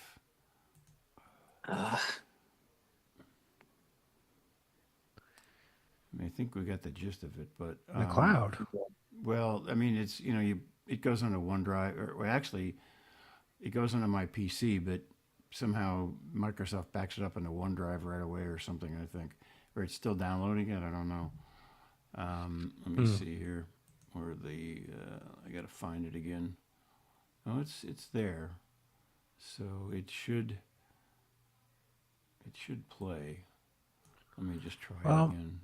I think we got the gist of it, but The cloud. Well, I mean, it's it goes onto OneDrive, or actually, it goes onto my PC, but somehow Microsoft backs it up into OneDrive right away or something. I think, or it's still downloading it. I don't know. Let me see here, where I got to find it again. Oh, it's there, so it should play. Let me just try it again.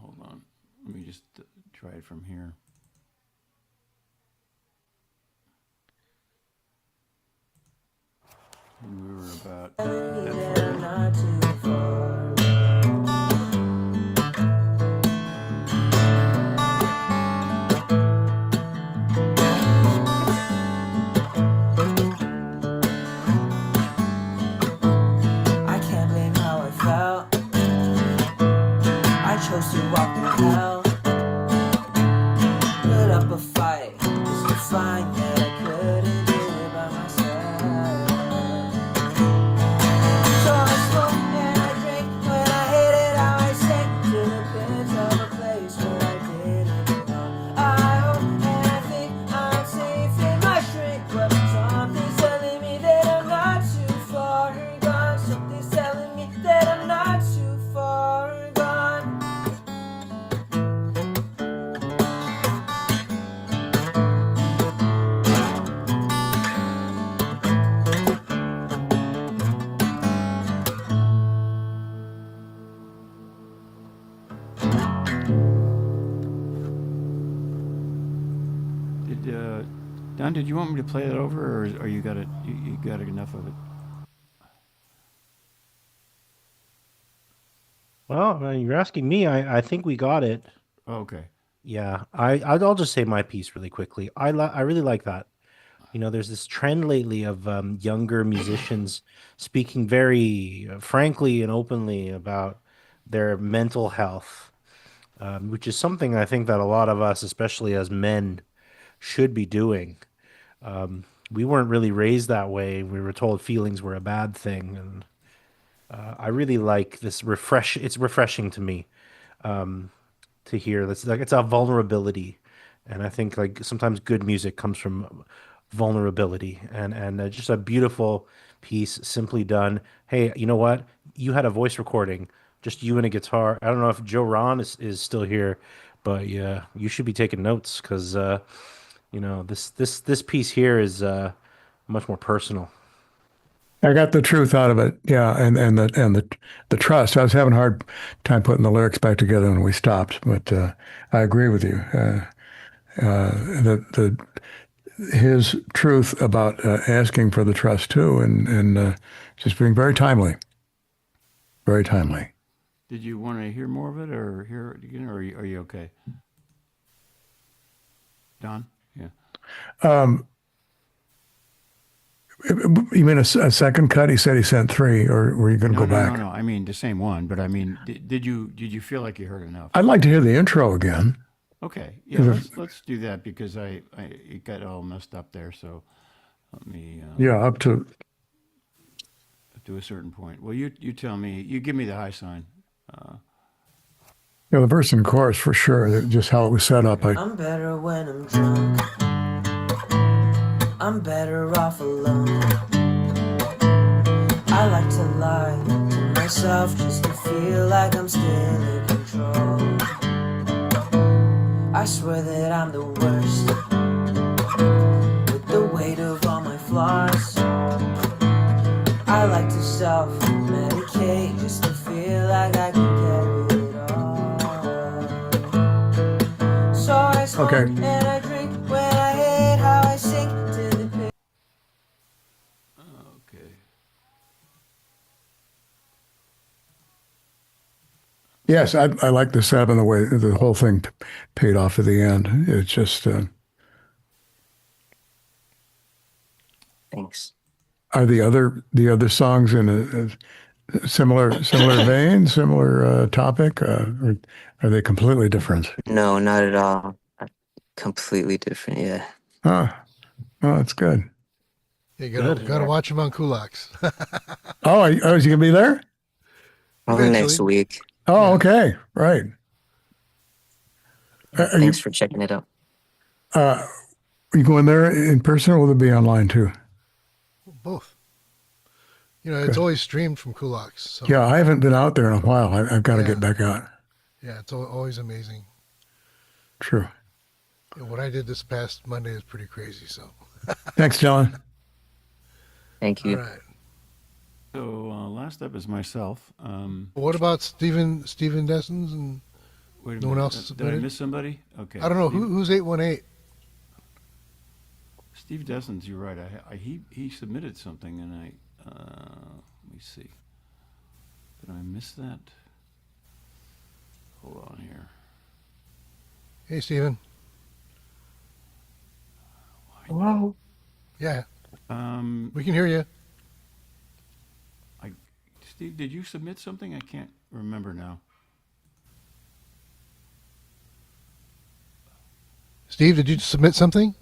Hold on. Let me just try it from here. And we were about that far. I can't blame Don, did you want me to play that over, or you got it? You got enough of it? Well, you're asking me. I think we got it. Okay. Yeah, I'll just say my piece really quickly. I really like that. You know, there's this trend lately of younger musicians speaking very frankly and openly about their mental health, which is something I think that a lot of us, especially as men, should be doing. We weren't really raised that way. We were told feelings were a bad thing, and I really like this refresh. It's refreshing to me to hear. That's like it's a vulnerability, and I think like sometimes good music comes from vulnerability, and just a beautiful piece, simply done. Hey, you know what? You had a voice recording, just you and a guitar. I don't know if Joe Ron is still here, but yeah, you should be taking notes because you know this piece here is much more personal. I got the truth out of it, yeah, and the trust. I was having a hard time putting the lyrics back together when we stopped, but I agree with you. The his truth about asking for the trust too, and just being very timely, very timely. Did you want to hear more of it, or hear it again, or are you okay? Don? Yeah. You mean a second cut? He said he sent 3, or were you going to go back? No. I mean the same one, but I mean, did you feel like you heard enough? I'd like to hear the intro again. Okay, yeah, let's do that because it got all messed up there. So let me. Yeah, up to a certain point. Well, you tell me. You give me the high sign. The verse and chorus for sure. Just how it was set up. I'm better when I'm drunk. I'm better off alone. I like to lie to myself just to feel like I'm still in control. I swear that I'm the worst, with the weight of all my flaws. I like to self-medicate just to feel like I can carry it all. So I smoke and I drink when I hate how I sink to the pit. Okay. Yes, I like the setup and the way the whole thing paid off at the end. It's just. Thanks. Are the other songs in a similar vein, similar topic, or are they completely different? No, not at all. Completely different. Yeah. Oh, that's good. You gotta watch him on Kulaks. Is he gonna be there? Probably next week. Oh, okay, right. Thanks for checking it out. Are you going there in person, or will it be online too? Both. It's always streamed from Kulaks. So. Yeah, I haven't been out there in a while. I've got to get back out. Yeah, it's always amazing. True. What I did this past Monday is pretty crazy. So. Thanks, John. Thank you. All right. So last up is myself. What about Steven Dessens and wait a no one minute. else? Did I miss somebody? Okay. I don't know who's 818. Steve Dessens, you're right. He submitted something, and let me see. Did I miss that? Hold on here. Hey, Steven. Hello. Yeah. We can hear you. Steve, did you submit something? I can't remember now. Steve, did you submit something?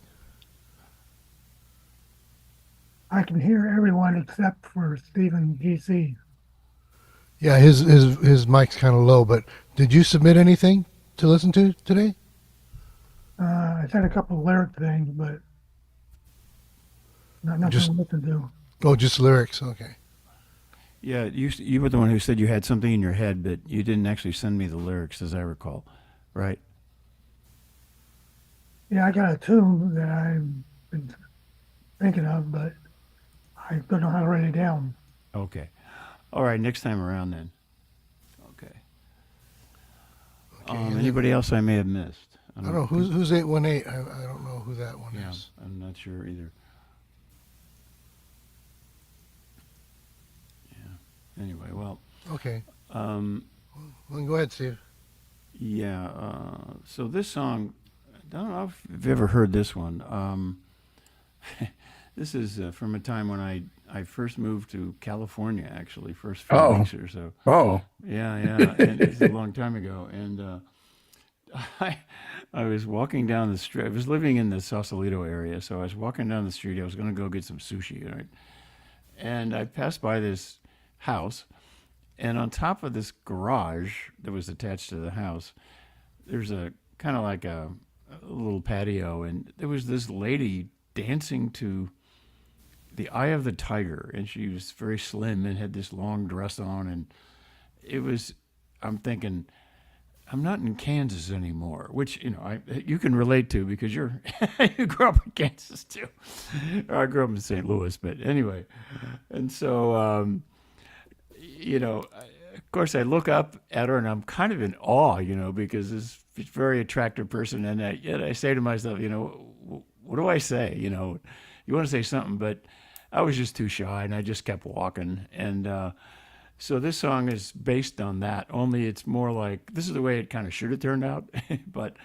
I can hear everyone except for Stephen GC. Yeah, his mic's kind of low, but did you submit anything to listen to today? I said a couple of lyric things, but nothing to listen to. Oh, just lyrics. Okay. Yeah, you were the one who said you had something in your head, but you didn't actually send me the lyrics, as I recall, right? Yeah, I got a tune that I've been thinking of, but I don't know how to write it down. Okay. All right, next time around then. Okay. Anybody else I may have missed? I don't know. Who's 818? I don't know who that one Yeah, is. I'm not sure either. Yeah. Anyway, well. Okay. Well, go ahead, Steve. Yeah. So this song, I don't know if you've ever heard this one. This is from a time when I first moved to California, actually, first few weeks or so. Oh. Yeah. And it's a long time ago. And I was walking down the street. I was living in the Sausalito area, so I was walking down the street. I was going to go get some sushi, right? And I passed by this house, and on top of this garage that was attached to the house, there's a kind of like a little patio, and there was this lady dancing to the Eye of the Tiger, and she was very slim and had this long dress on, and it was, I'm thinking, I'm not in Kansas anymore, which, you can relate to because you grew up in Kansas too. I grew up in St. Louis, but anyway. And so, of course I look up at her and I'm kind of in awe, because this very attractive person. And yet I say to myself, what do I say? You want to say something, but I was just too shy and I just kept walking. And, so this song is based on that, only it's more like, this is the way it kind of should have turned out. But,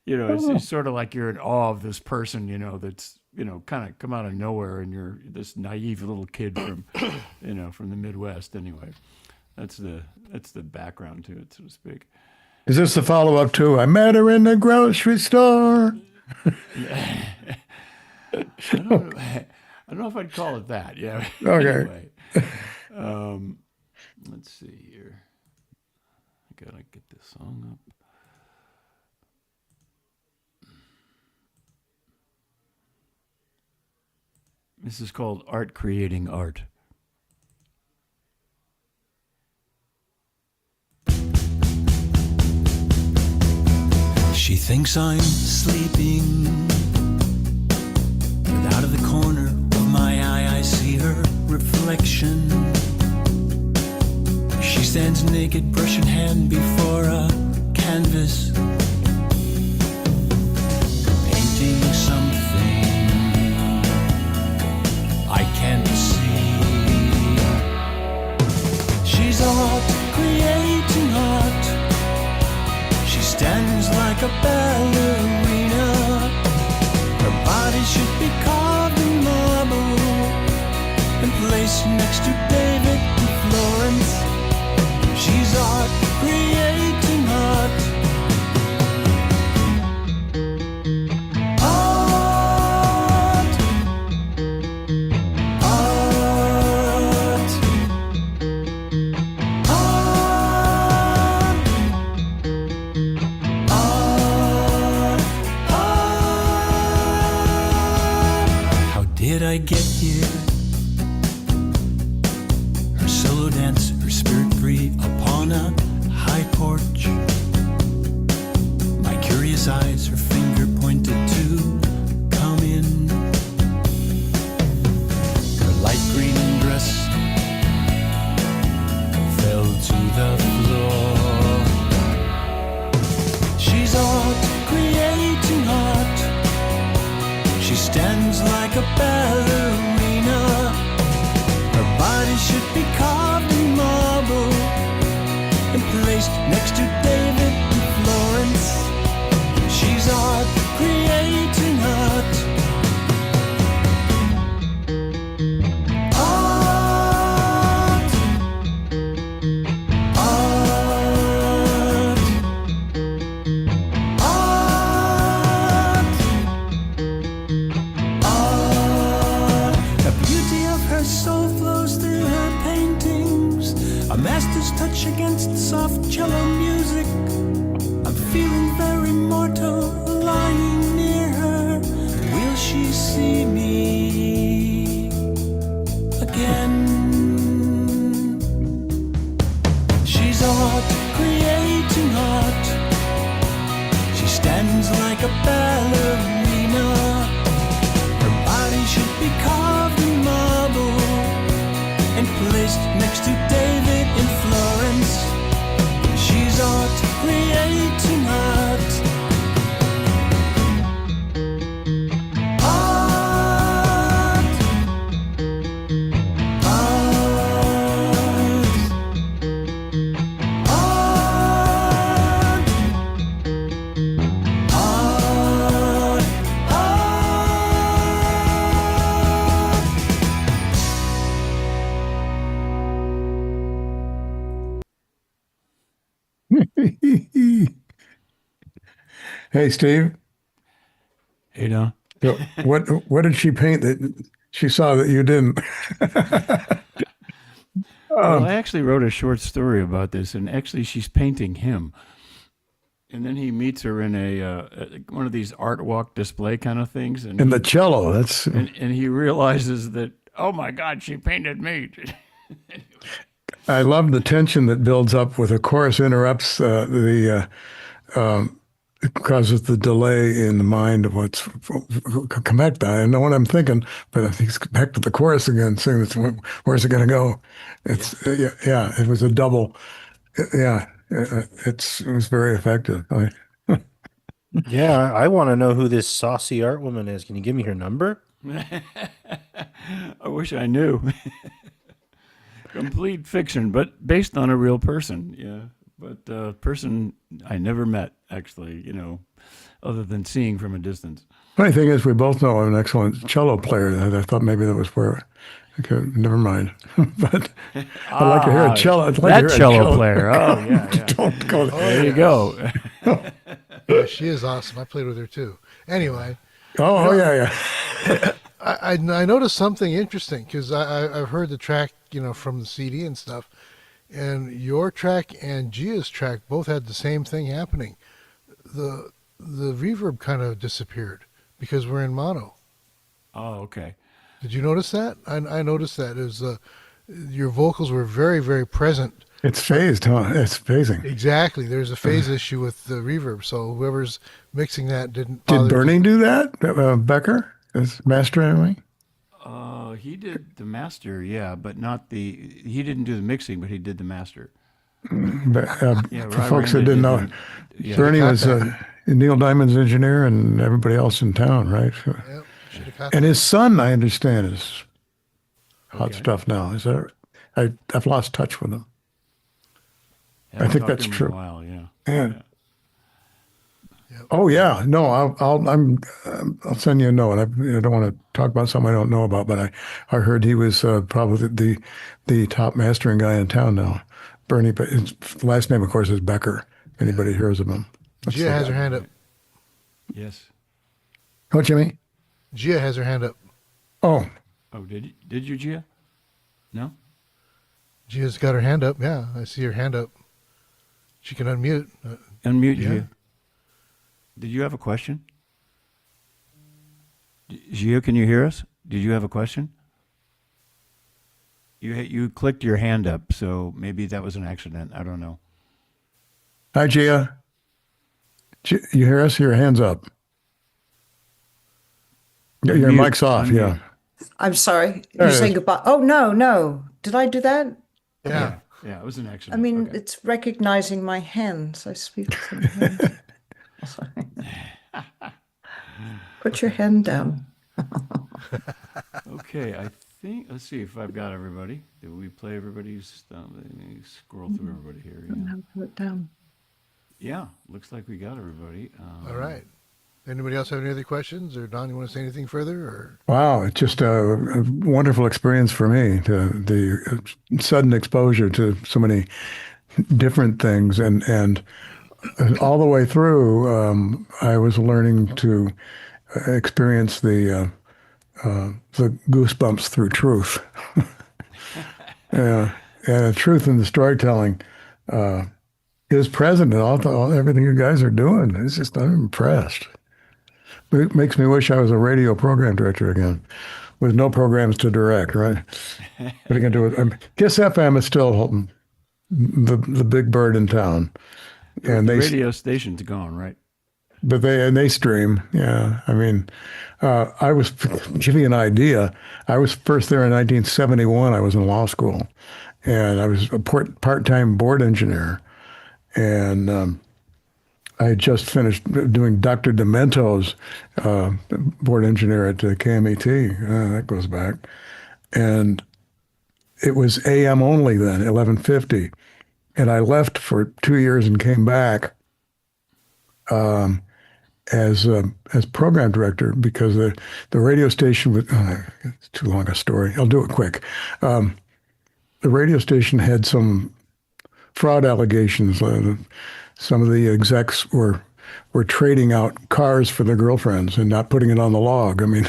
it's sort of like you're in awe of this person, that's, kind of come out of nowhere, and you're this naive little kid from, from the Midwest. Anyway, that's the background to it, so to speak. Is this the follow-up to I Met Her in the Grocery Store? I don't know if I'd call it that. Yeah. Okay. Anyway. Let's see here. I gotta get this song up. This is called Art Creating Art. She thinks I'm sleeping, but out of the corner of my eye I see her reflection. She stands naked, brush in hand before a canvas, painting something I can't see. She's art, creating art. She stands like a ballerina. Her body should be carved in marble and placed next to David and Florence. She's art, creating art. Art, art, art, art, art. How did I get here? Her solo dance, her spirit free upon a high porch. My curious eyes, her finger pointed to come in. Her light green dress fell to the floor. She's art, creating art. She stands like a ballerina. Her body should be carved in marble and placed next to David and Florence. She's art, creating art. Art, art, art, art. The beauty of her soul flows through her paintings, a master's touch against soft cello music. I'm feeling very mortal, lying near her. Will she see me again? She's art, creating art. She stands like a ballerina. Her body should be carved in marble and placed next to David in Florence. She's art, creating art. Hey, Steve. Hey, Don. So what did she paint that she saw that you didn't? Well, I actually wrote a short story about this, and actually she's painting him. And then he meets her in a one of these art walk display kind of things. And the cello, that's... And he realizes that, oh, my God, she painted me. I love the tension that builds up with the chorus interrupts it causes the delay in the mind of what's come back to. I know what I'm thinking, but I think it's back to the chorus again, saying this, where's it going to go? It's yeah, it was a double. Yeah, it was very effective. Yeah, I want to know who this saucy art woman is. Can you give me her number? I wish I knew. Complete fiction, but based on a real person. Yeah, but person I never met, actually, other than seeing from a distance. Funny thing is, we both know an excellent cello player. I thought maybe that was where. Okay, never mind. But I'd like to hear a cello. That cello player. Oh, yeah. Don't go there. There you go. Yeah, she is awesome. I played with her too. Anyway. Yeah. I noticed something interesting because I've heard the track, from the CD and stuff, and your track and Gia's track both had the same thing happening. The reverb kind of disappeared because we're in mono. Oh, okay. Did you notice that? I noticed that. It was your vocals were very, very present. It's phased, huh? It's phasing. Exactly. There's a phase issue with the reverb. So whoever's mixing that didn't. Did Bernie do that? Becker as mastering? He did the master, yeah, but not the. He didn't do the mixing, but he did the master. But, for folks that didn't know, yeah. Bernie was Neil Diamond's engineer and everybody else in town, right? Yep. And his son, I understand, is hot stuff now. Is that? I've lost touch with him. I think that's true. In a while, yeah. Yeah. Oh yeah, no, I'll send you a note. I don't want to talk about something I don't know about, but I heard he was probably the top mastering guy in town now. Bernie, but his last name, of course, is Becker. If anybody hears of him. Gia has her hand up. Yes. Oh, Jimmy. Gia has her hand up. Oh. Oh, did you, Gia? No. Gia's got her hand up. Yeah, I see her hand up. She can unmute. Unmute, Gia. Did you have a question? Gia, can you hear us? Did you have a question? You clicked your hand up, so maybe that was an accident. I don't know. Hi, Gia. You hear us? Your hand's up. Your mic's off, yeah. I'm sorry. You're saying goodbye. Oh, no. Did I do that? Yeah, it was an accident. I mean, it's recognizing my hands. I speak to my hands. Put your hand down. Okay, I think, let's see if I've got everybody. Did we play everybody's stuff? Let me scroll through everybody here. Yeah. Put it down. Yeah, looks like we got everybody. All right. Anybody else have any other questions? Or Don, you want to say anything further? Or Wow, it's just a wonderful experience for me. The sudden exposure to so many different things, and all the way through, I was learning to experience the goosebumps through truth. And the truth in the storytelling is present in everything you guys are doing. It's just, I'm impressed. It makes me wish I was a radio program director again, with no programs to direct, right? What are you going to do with Kiss FM is still the big bird in town. And the radio station's gone, right? But they stream, yeah. I mean, I was, give you an idea, I was first there in 1971. I was in law school, and I was a part-time board engineer. And I had just finished doing Dr. Demento's board engineer at KMET. That goes back. And it was AM only then, 1150. And I left for 2 years and came back as program director because the radio station was, it's too long a story. I'll do it quick. The radio station had some fraud allegations. Some of the execs were were trading out cars for their girlfriends and not putting it on the log. I mean,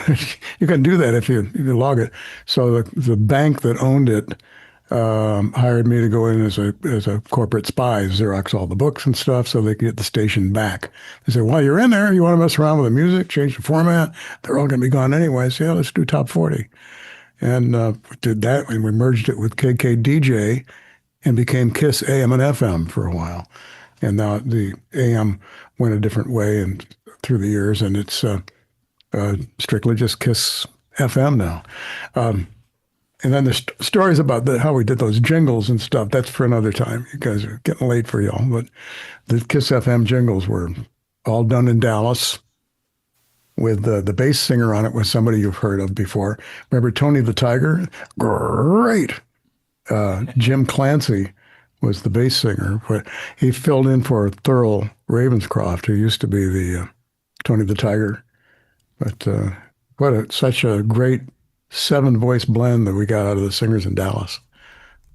you can do that if you log it. So the bank that owned it hired me to go in as a corporate spy, Xerox all the books and stuff so they could get the station back. They said, while you're in there, you want to mess around with the music, change the format? They're all going to be gone anyway. So yeah, let's do top 40. And we did that, and we merged it with KKDJ and became KISS AM and FM for a while. And now the AM went a different way and through the years, and it's strictly just KISS FM now. And then the stories about how we did those jingles and stuff, that's for another time. You guys are getting late for y'all. But the KISS FM jingles were all done in Dallas with the bass singer on it was somebody you've heard of before. Remember Tony the Tiger? Great. Jim Clancy was the bass singer, but he filled in for Thurl Ravenscroft, who used to be the Tony the Tiger. But such a great 7-voice blend that we got out of the singers in Dallas.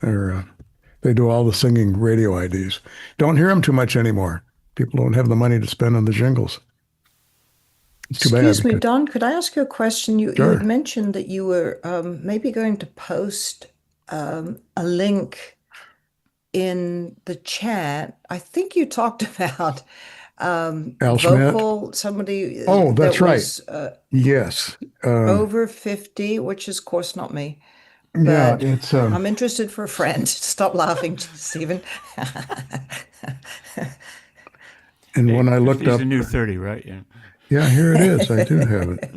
They do all the singing radio IDs. Don't hear them too much anymore. People don't have the money to spend on the jingles. It's too bad. Excuse me, Don, could I ask you a question? You Sure. had mentioned that you were maybe going to post a link in the chat. I think you talked about Al Schmidt? vocal, somebody Oh, that's that right. was Yes. over 50, which is of course not me. Yeah, But it's I'm interested for a friend. Stop laughing, Stephen. and when I looked 50 is up the new 30, right? Yeah. Yeah, here it is. I do have it.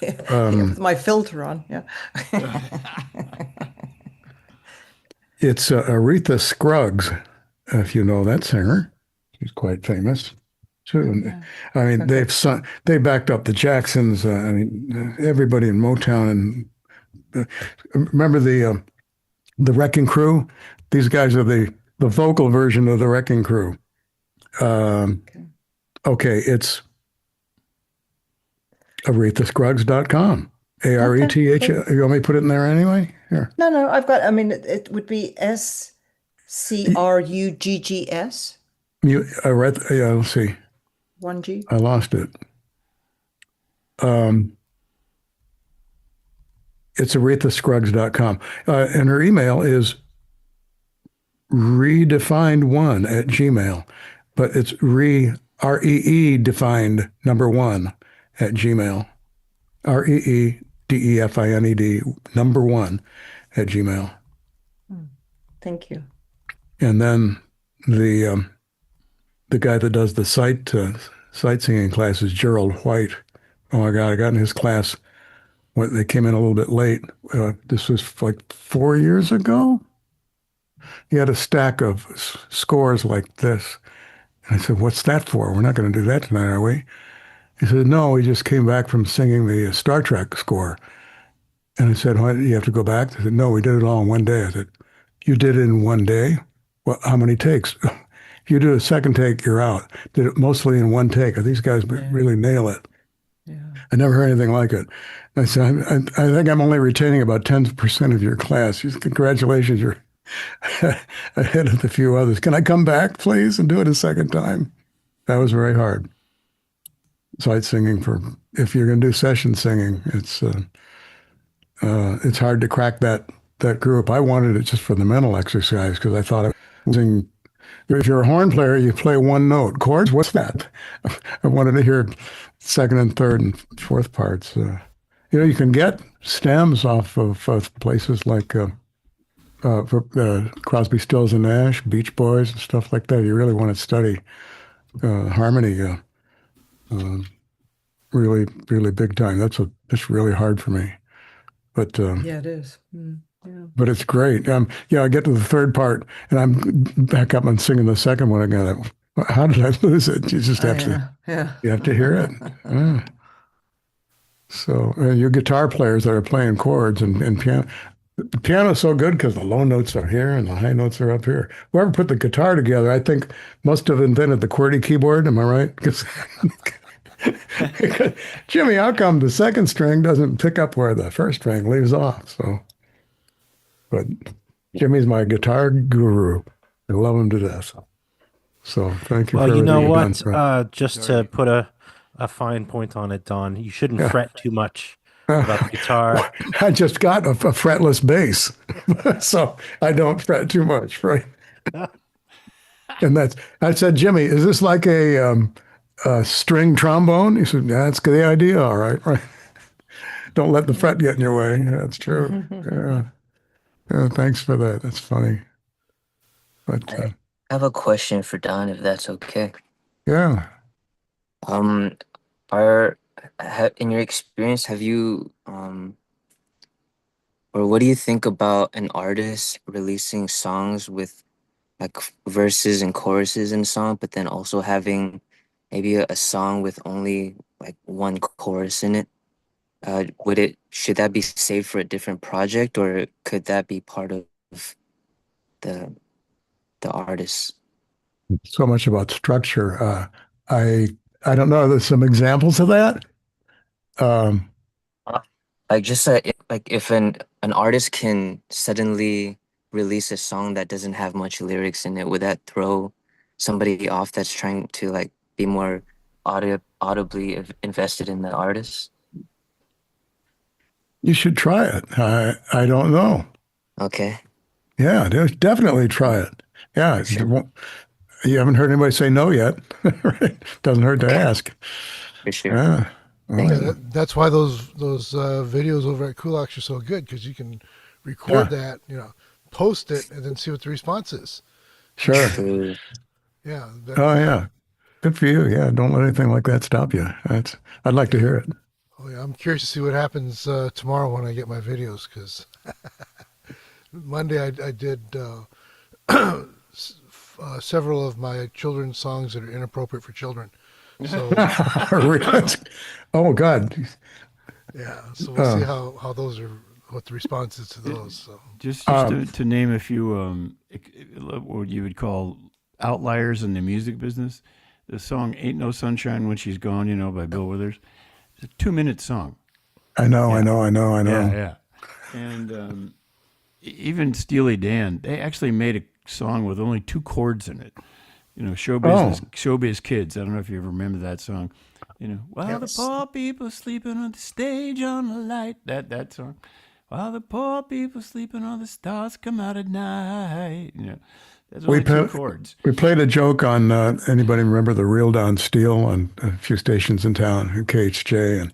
With my filter on, yeah. It's Aretha Scruggs, if you know that singer. She's quite famous too. I mean, they backed up the Jacksons. I mean, everybody in Motown, and remember the Wrecking Crew. These guys are the vocal version of the Wrecking Crew. Okay, it's arethascruggs.com. ARETH. You want me to put it in there anyway? Here. No, I've got, I mean, it would be SCRUGGS. Yeah, let's see. 1G. I lost it. It's arethascruggs.com. And her email is redefined1@gmail. But it's REE defined number 1 at Gmail. REEDEFINED number 1 at Gmail. Thank you. And then the guy that does the sight singing class is Gerald White. Oh my God, I got in his class when they came in a little bit late. This was like 4 years ago. He had a stack of scores like this. And I said, what's that for? We're not going to do that tonight, are we? He said, no, we just came back from singing the Star Trek score. And I said, why did you have to go back? They said, no, we did it all in one day. I said, you did it in one day? Well, how many takes? If you do a second take, you're out. Did it mostly in one take. These guys really nail it. Yeah. I never heard anything like it. I said, I think I'm only retaining about 10% of your class. He said, congratulations, you're ahead of the few others. Can I come back, please, and do it a second time? That was very hard. Sight singing if you're going to do session singing, it's hard to crack that group. I wanted it just for the mental exercise because I thought it was if you're a horn player, you play one note. Chords, what's that? I wanted to hear second and third and fourth parts. You can get stems off of places like Crosby, Stills and Nash, Beach Boys, and stuff like that. You really want to study harmony. Really, really big time. That's really hard for me, but yeah, it is. Yeah. But it's great. I get to the third part, and I'm back up and singing the second one again. How did I lose it? You just have you have to hear it. Yeah. So your guitar players that are playing chords and piano. The piano's so good because the low notes are here and the high notes are up here. Whoever put the guitar together, I think, must have invented the QWERTY keyboard. Am I right? Jimmy, how come the second string doesn't pick up where the first string leaves off? So, but Jimmy's my guitar guru. I love him to death. So thank you Well, for you know everything you've done. what? Just to put a fine point on it, Don, you shouldn't Yeah. fret too much about the guitar. I just got a fretless bass, so I don't fret too much, right? And I said, Jimmy, is this like a string trombone? He said, that's the idea, all right, right. Don't let the fret get in your way. That's true. Yeah. Yeah, thanks for that. That's funny. But I have a question for Don, if that's okay. yeah. In your experience, have you or what do you think about an artist releasing songs with like verses and choruses in a song, but then also having maybe a song with only like one chorus in it? Should that be saved for a different project, or could that be part of the the artist? So much about structure. I I don't know. There's some examples of that. Um, Like just like if an artist can suddenly release a song that doesn't have much lyrics in it, would that throw somebody off that's trying to like be more audibly invested in the artist? you should try it. I don't know. Okay. Yeah, definitely try it. Yeah, you haven't heard anybody say no yet. Right? Doesn't hurt to ask. For sure. Yeah. Yeah, that's why those videos over at Kulaks are so good, because you can record that, post it, and then see what the response is. Sure. Yeah. Oh yeah. Good for you. Yeah. Don't let anything like that stop you. I'd like to hear it. Oh yeah, I'm curious to see what happens tomorrow when I get my videos, because Monday I did several of my children's songs that are inappropriate for children. So, oh God. Yeah, so we'll see how those are, what the response is to those. So just to name a few, what you would call outliers in the music business. The song "Ain't No Sunshine When She's Gone," by Bill Withers. It's a 2-minute song. I know. Yeah. And even Steely Dan, they actually made a song with only 2 chords in it. Showbiz Kids. I don't know if you ever remember that song. While the poor people sleeping on the stage on the light. That song. While the poor people sleeping on the stars come out at night. That's only 2 chords. We played a joke on anybody remember the Reel Down Steel on a few stations in town, KHJ,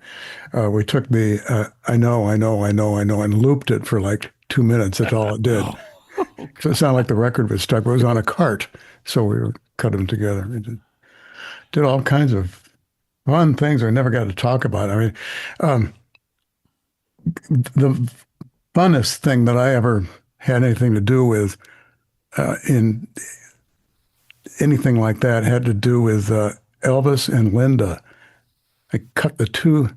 and we took the I know, and looped it for like 2 minutes. That's all it did. So it sounded like the record was stuck. It was on a cart, so we cut them together. We did all kinds of fun things I never got to talk about. I mean, the funnest thing that I ever had anything to do with in anything like that had to do with Elvis and Linda. I cut the 2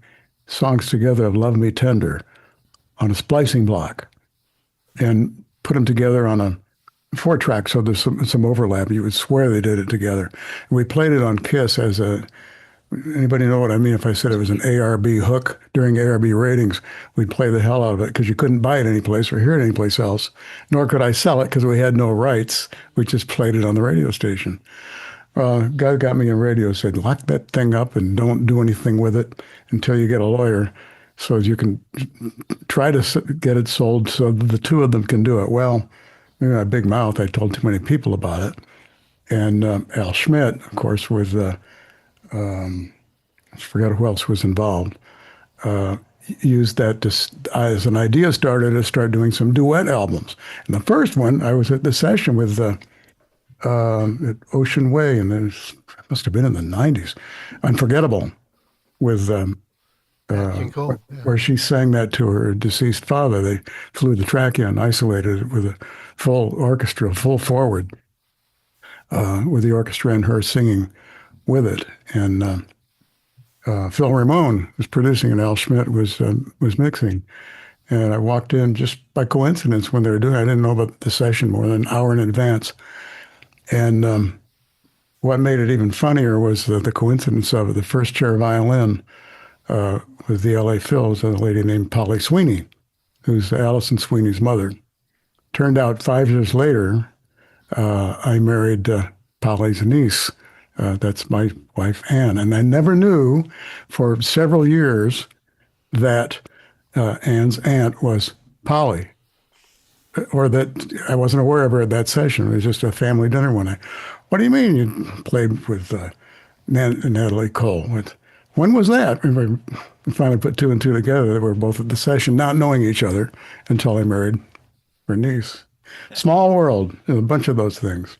songs together of Love Me Tender on a splicing block and put them together on a 4-track, so there's some overlap. You would swear they did it together. And we played it on Kiss as anybody know what I mean if I said it was an ARB hook during ARB ratings? We'd play the hell out of it because you couldn't buy it anyplace or hear it anyplace else, nor could I sell it because we had no rights. We just played it on the radio station. Guy got me in radio, said, lock that thing up and don't do anything with it until you get a lawyer so you can try to get it sold so the 2 of them can do it. Well, maybe a big mouth. I told too many people about it. And Al Schmidt, of course, was I forgot who else was involved, used that as an idea starter to start doing some duet albums. And the first one, I was at the session with at Ocean Way, and it must have been in the 90s, Unforgettable, with where she sang that to her deceased father. They flew the trachea and isolated it with a full orchestra, full forward, with the orchestra and her singing with it. And Phil Ramone was producing and Al Schmidt was mixing. And I walked in just by coincidence when they were doing it. I didn't know about the session more than an hour in advance. And what made it even funnier was the coincidence of it. The first chair violin with the LA Phils, a lady named Polly Sweeney, who's Allison Sweeney's mother. Turned out 5 years later, I married Polly's niece. That's my wife, Ann. And I never knew for several years that Ann's aunt was Polly, or that I wasn't aware of her at that session. It was just a family dinner one night. What do you mean you played with Natalie Cole? When was that? And we finally put two and two together. They were both at the session, not knowing each other until I married her niece. Small world, a bunch of those things.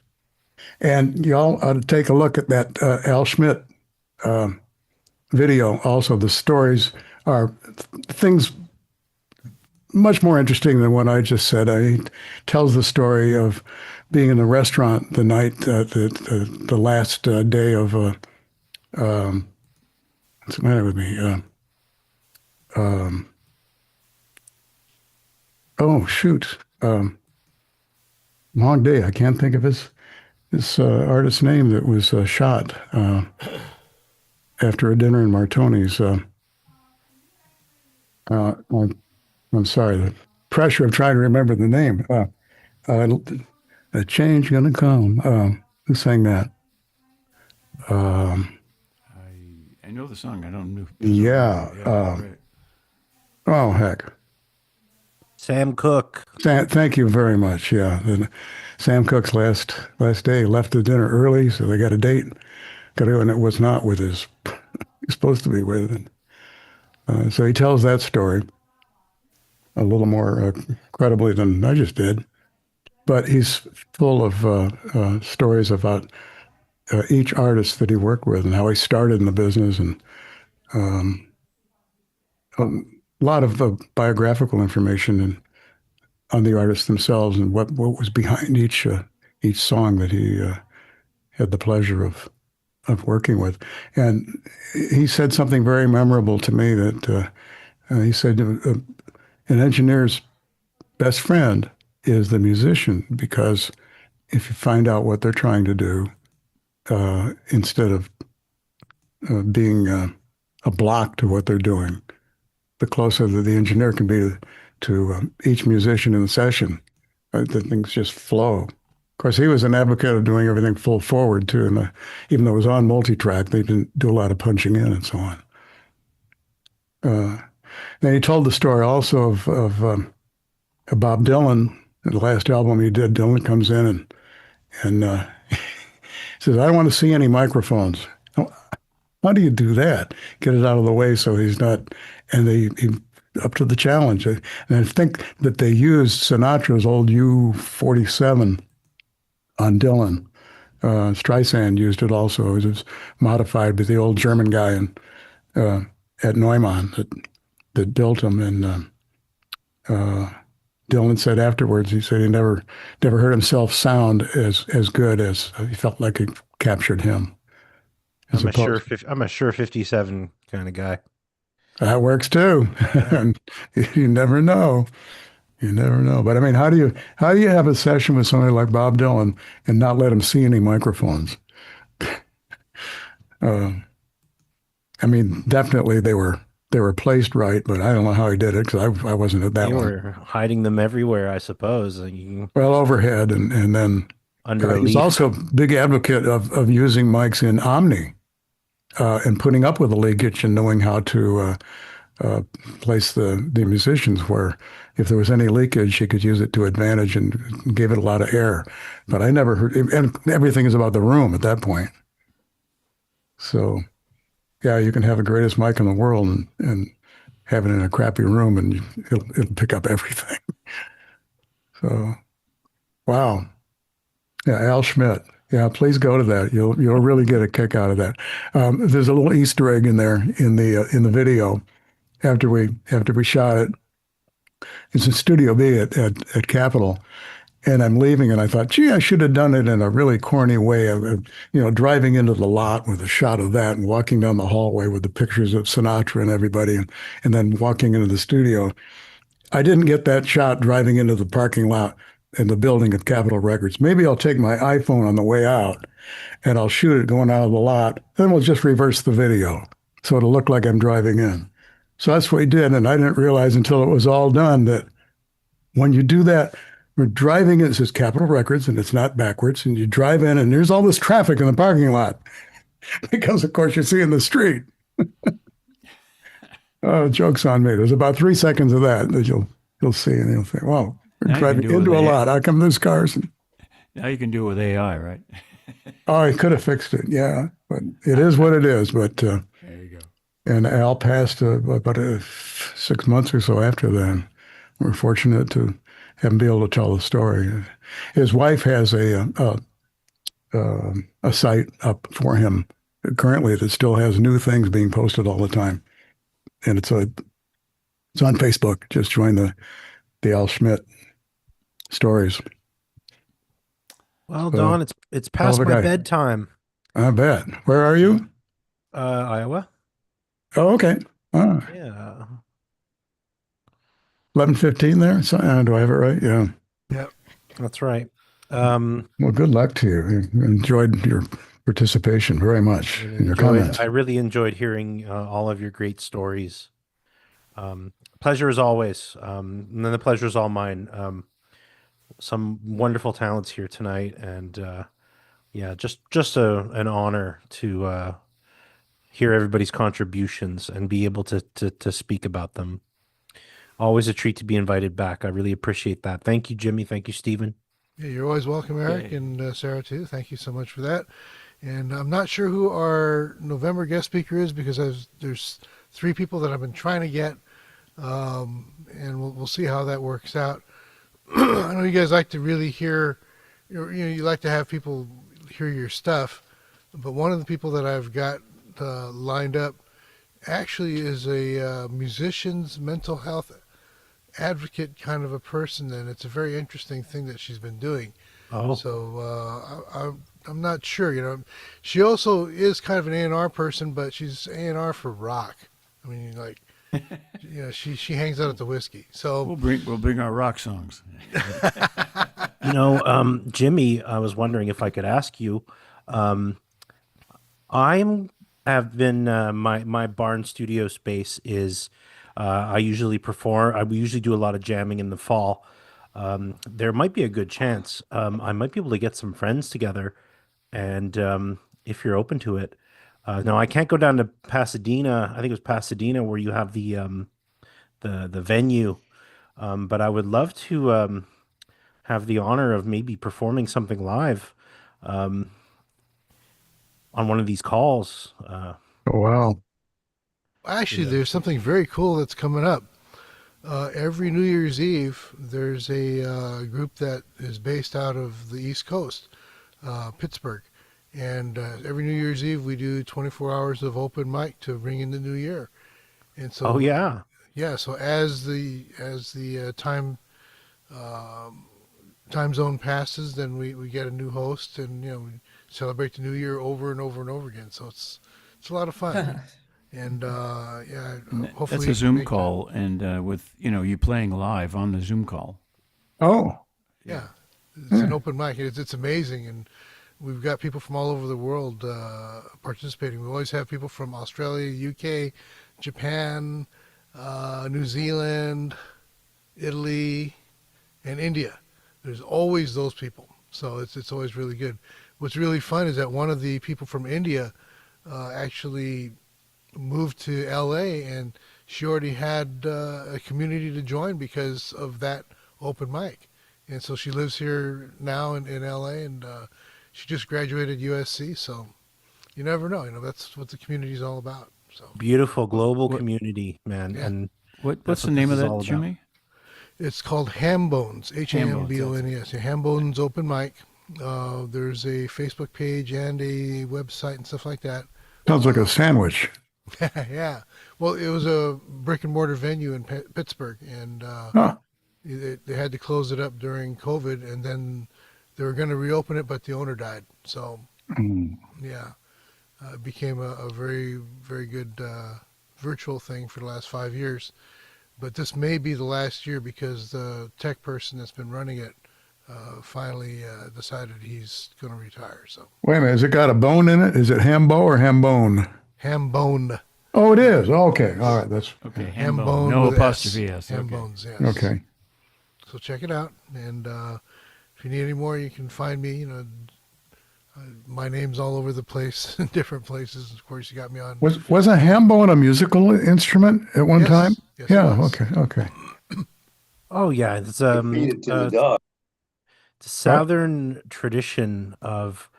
And y'all ought to take a look at that Al Schmidt video. Also, the stories are things much more interesting than what I just said. He tells the story of being in the restaurant the night, the last day of, what's the matter with me? Oh, shoot. Long day. I can't think of his artist's name that was shot after a dinner in Martoni's. I'm sorry, the pressure of trying to remember the name. A change gonna come. Who sang that? I know the song. I don't know. Yeah. Right. Oh, heck. Sam Cooke. Thank you very much. Yeah. Sam Cooke's last day left the dinner early, so they got a date. And it was not with he's supposed to be with. And, so he tells that story a little more credibly than I just did. But he's full of stories about each artist that he worked with and how he started in the business, and a lot of biographical information on the artists themselves and what was behind each song that he had the pleasure of working with. And he said something very memorable to me that he said, an engineer's best friend is the musician, because if you find out what they're trying to do, instead of being a block to what they're doing, the closer that the engineer can be to each musician in the session, the things just flow. Of course, he was an advocate of doing everything full forward too, and even though it was on multi-track, they didn't do a lot of punching in and so on. Then he told the story also of Bob Dylan. The last album he did, Dylan comes in and he says, "I don't want to see any microphones." How do you do that? Get it out of the way so he's not, and he up to the challenge. And I think that they used Sinatra's old U-47 on Dylan. Streisand used it also. It was modified by the old German guy at Neumann that built him. And Dylan said afterwards, he said he never heard himself sound as good as he felt like it captured him. I'm a sure 57 kind of guy. That works too. And you never know. You never know. But I mean, how do you have a session with somebody like Bob Dylan and not let him see any microphones? I mean, definitely they were placed right, but I don't know how he did it because I wasn't at that You one. were hiding them everywhere, I suppose. Well, overhead and then under a he's leaf. also a big advocate of using mics in Omni and putting up with the leakage and knowing how to place the musicians where if there was any leakage, he could use it to advantage and gave it a lot of air. But I never heard, and everything is about the room at that point. So, yeah, you can have the greatest mic in the world and have it in a crappy room and it'll pick up everything. So, wow. Yeah, Al Schmidt. Yeah, please go to that. You'll really get a kick out of that. There's a little Easter egg in there in the video after we shot it. It's in Studio B at Capitol, and I'm leaving, and I thought, gee, I should have done it in a really corny way of driving into the lot with a shot of that and walking down the hallway with the pictures of Sinatra and everybody, and then walking into the studio. I didn't get that shot driving into the parking lot in the building of Capitol Records. Maybe I'll take my iPhone on the way out and I'll shoot it going out of the lot. Then we'll just reverse the video so it'll look like I'm driving in. So that's what we did. And I didn't realize until it was all done that when you do that, we're driving. It says Capitol Records, and it's not backwards. And you drive in, and there's all this traffic in the parking lot because, of course, you're seeing the street. Oh, joke's on me. There's about 3 seconds of that you'll see, and you'll think, "Wow, we're driving into a lot. How come there's cars?" Now you can do it with AI, right? Oh, I could have fixed it, yeah, but it is what it is. But there you go. And Al passed about 6 months or so after that. We're fortunate to have him be able to tell the story. His wife has a site up for him currently that still has new things being posted all the time, and it's on Facebook. Just join the Al Schmidt stories. Well, Don, it's past my bedtime. I bet. Where are you? Iowa. Oh, okay. Yeah. 11:15 there. So, do I have it right? Yeah. Yeah. That's right. Well, good luck to you. Enjoyed your participation very much in your comments. I really enjoyed hearing all of your great stories. Pleasure as always. And then the pleasure is all mine. Some wonderful talents here tonight, and yeah, just an honor to hear everybody's contributions and be able to speak about them. Always a treat to be invited back. I really appreciate that. Thank you, Jimmy. Thank you, Stephen. Yeah, you're always welcome, Eric, and Sarah too. Thank you so much for that. And I'm not sure who our November guest speaker is because there's 3 people that I've been trying to get, and we'll see how that works out. I know you guys like to really hear, you like to have people hear your stuff, but one of the people that I've got lined up actually is a musician's mental health advocate kind of a person, and it's a very interesting thing that she's been doing. Oh. So I'm not sure, She also is kind of an A&R person, but she's A&R for rock. I mean, like, she hangs out at the whiskey. So we'll bring our rock songs. Jimmy, I was wondering if I could ask you. Have been my barn studio space is. I usually perform. I usually do a lot of jamming in the fall. There might be a good chance I might be able to get some friends together, and if you're open to it. No, I can't go down to Pasadena. I think it was Pasadena where you have the venue, but I would love to have the honor of maybe performing something live on one of these calls. Oh, wow. Actually, there's something very cool that's coming up. Every New Year's Eve, there's a group that is based out of the East Coast, Pittsburgh. And every New Year's Eve, we do 24 hours of open mic to bring in the new year. And so, yeah. So as the time zone passes, then we get a new host, and we celebrate the new year over and over and over again. So it's a lot of fun. And hopefully that's a Zoom call, and with you playing live on the Zoom call. Oh, yeah, it's an open mic. It's amazing, and we've got people from all over the world participating. We always have people from Australia, UK, Japan, New Zealand, Italy, and India. There's always those people, so it's always really good. What's really fun is that one of the people from India actually moved to LA, and she already had a community to join because of that open mic. And so she lives here now in LA, and she just graduated USC. So you never know, that's what the community is all about. So beautiful global community, man. Yeah. And what's the name of that, Jimmy? It's called Hambones, Hambones, Hambones Open Mic. There's a Facebook page and a website and stuff like that. Sounds like a sandwich. Yeah. Well, it was a brick and mortar venue in Pittsburgh, and they had to close it up during COVID, and then they were going to reopen it, but the owner died. So, yeah, it became a very, very good virtual thing for the last 5 years. But this may be the last year because the tech person that's been running it finally decided he's going to retire. So. Wait a minute, has it got a bone in it? Is it Hambo or Hambone? Hambone. Oh, it is. Okay. All right. That's okay. Hambone. No apostrophe S. Hambones, yes. Okay. So check it out. And if you need any more, you can find me. My name's all over the place in different places. Of course, you got me on. Was a ham bone a musical instrument at one time? Yes, it Yeah. was. Okay. Oh yeah, it's Feed it to the dog. the Southern tradition of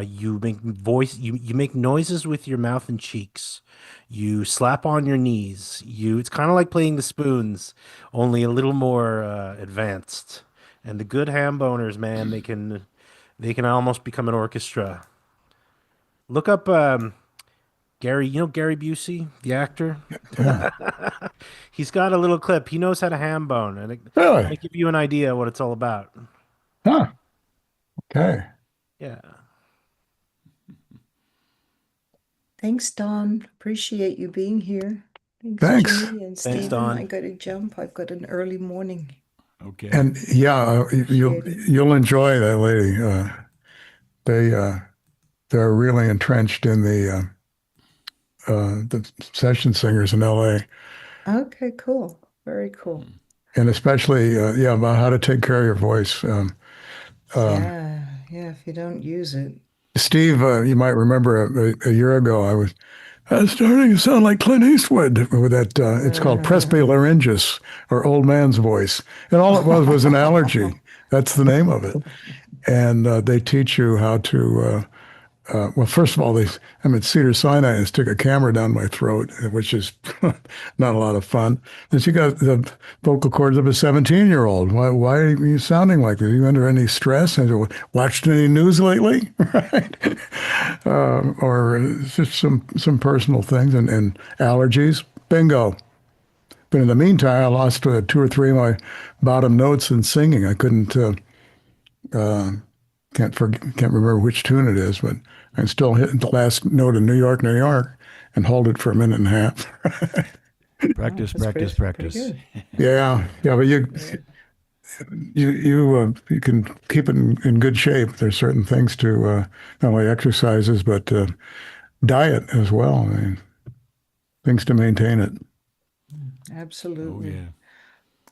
you make noises with your mouth and cheeks. You slap on your knees. It's kind of like playing the spoons, only a little more advanced. And the good ham boners, man, they can almost become an orchestra. Look up Gary. You know Gary Busey, the actor. Yeah. He's got a little clip. He knows how to ham bone, and it Really? might give you an idea what it's all about. Huh. Okay. Yeah. Thanks, Don. Appreciate you being here. Thanks. Jimmy and Thanks, Stephen. Don. I got to jump. I've got an early morning. Okay. And yeah, you'll enjoy that lady. They're really entrenched in the session singers in L.A. Okay, cool. Very cool. and especially about how to take care of your voice. Yeah, if you don't use it. Steve, you might remember a year ago, I was starting to sound like Clint Eastwood with that. It's called presbylaryngis, or old man's voice, and all it was an allergy. That's the name of it. And they teach you how to. Well, first of all, I'm at Cedars-Sinai and stick a camera down my throat, which is not a lot of fun. Then you got the vocal cords of a 17-year-old. Why are you sounding like this? Are you under any stress? Have you watched any news lately? Right? Or just some personal things and allergies. Bingo. But in the meantime, I lost 2 or 3 of my bottom notes in singing. I couldn't. Can't remember which tune it is, but I can still hit the last note of New York, New York, and hold it for a minute and a half. Practice. Yeah, but you can keep it in good shape. There's certain things to not only exercises but diet as well. I mean, things to maintain it. Absolutely. Oh, yeah.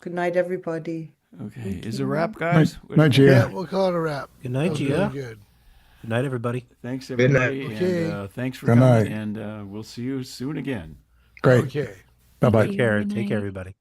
Good night, everybody. Okay, is it a wrap, guys? Night, Gia. Yeah, we'll call it a wrap. Good night, That was Gia. really good. Good night, everybody. Thanks, Good night. everybody, Okay. and thanks for Good coming. night. And we'll see you soon again. Great. Okay. Bye-bye. Take care, everybody.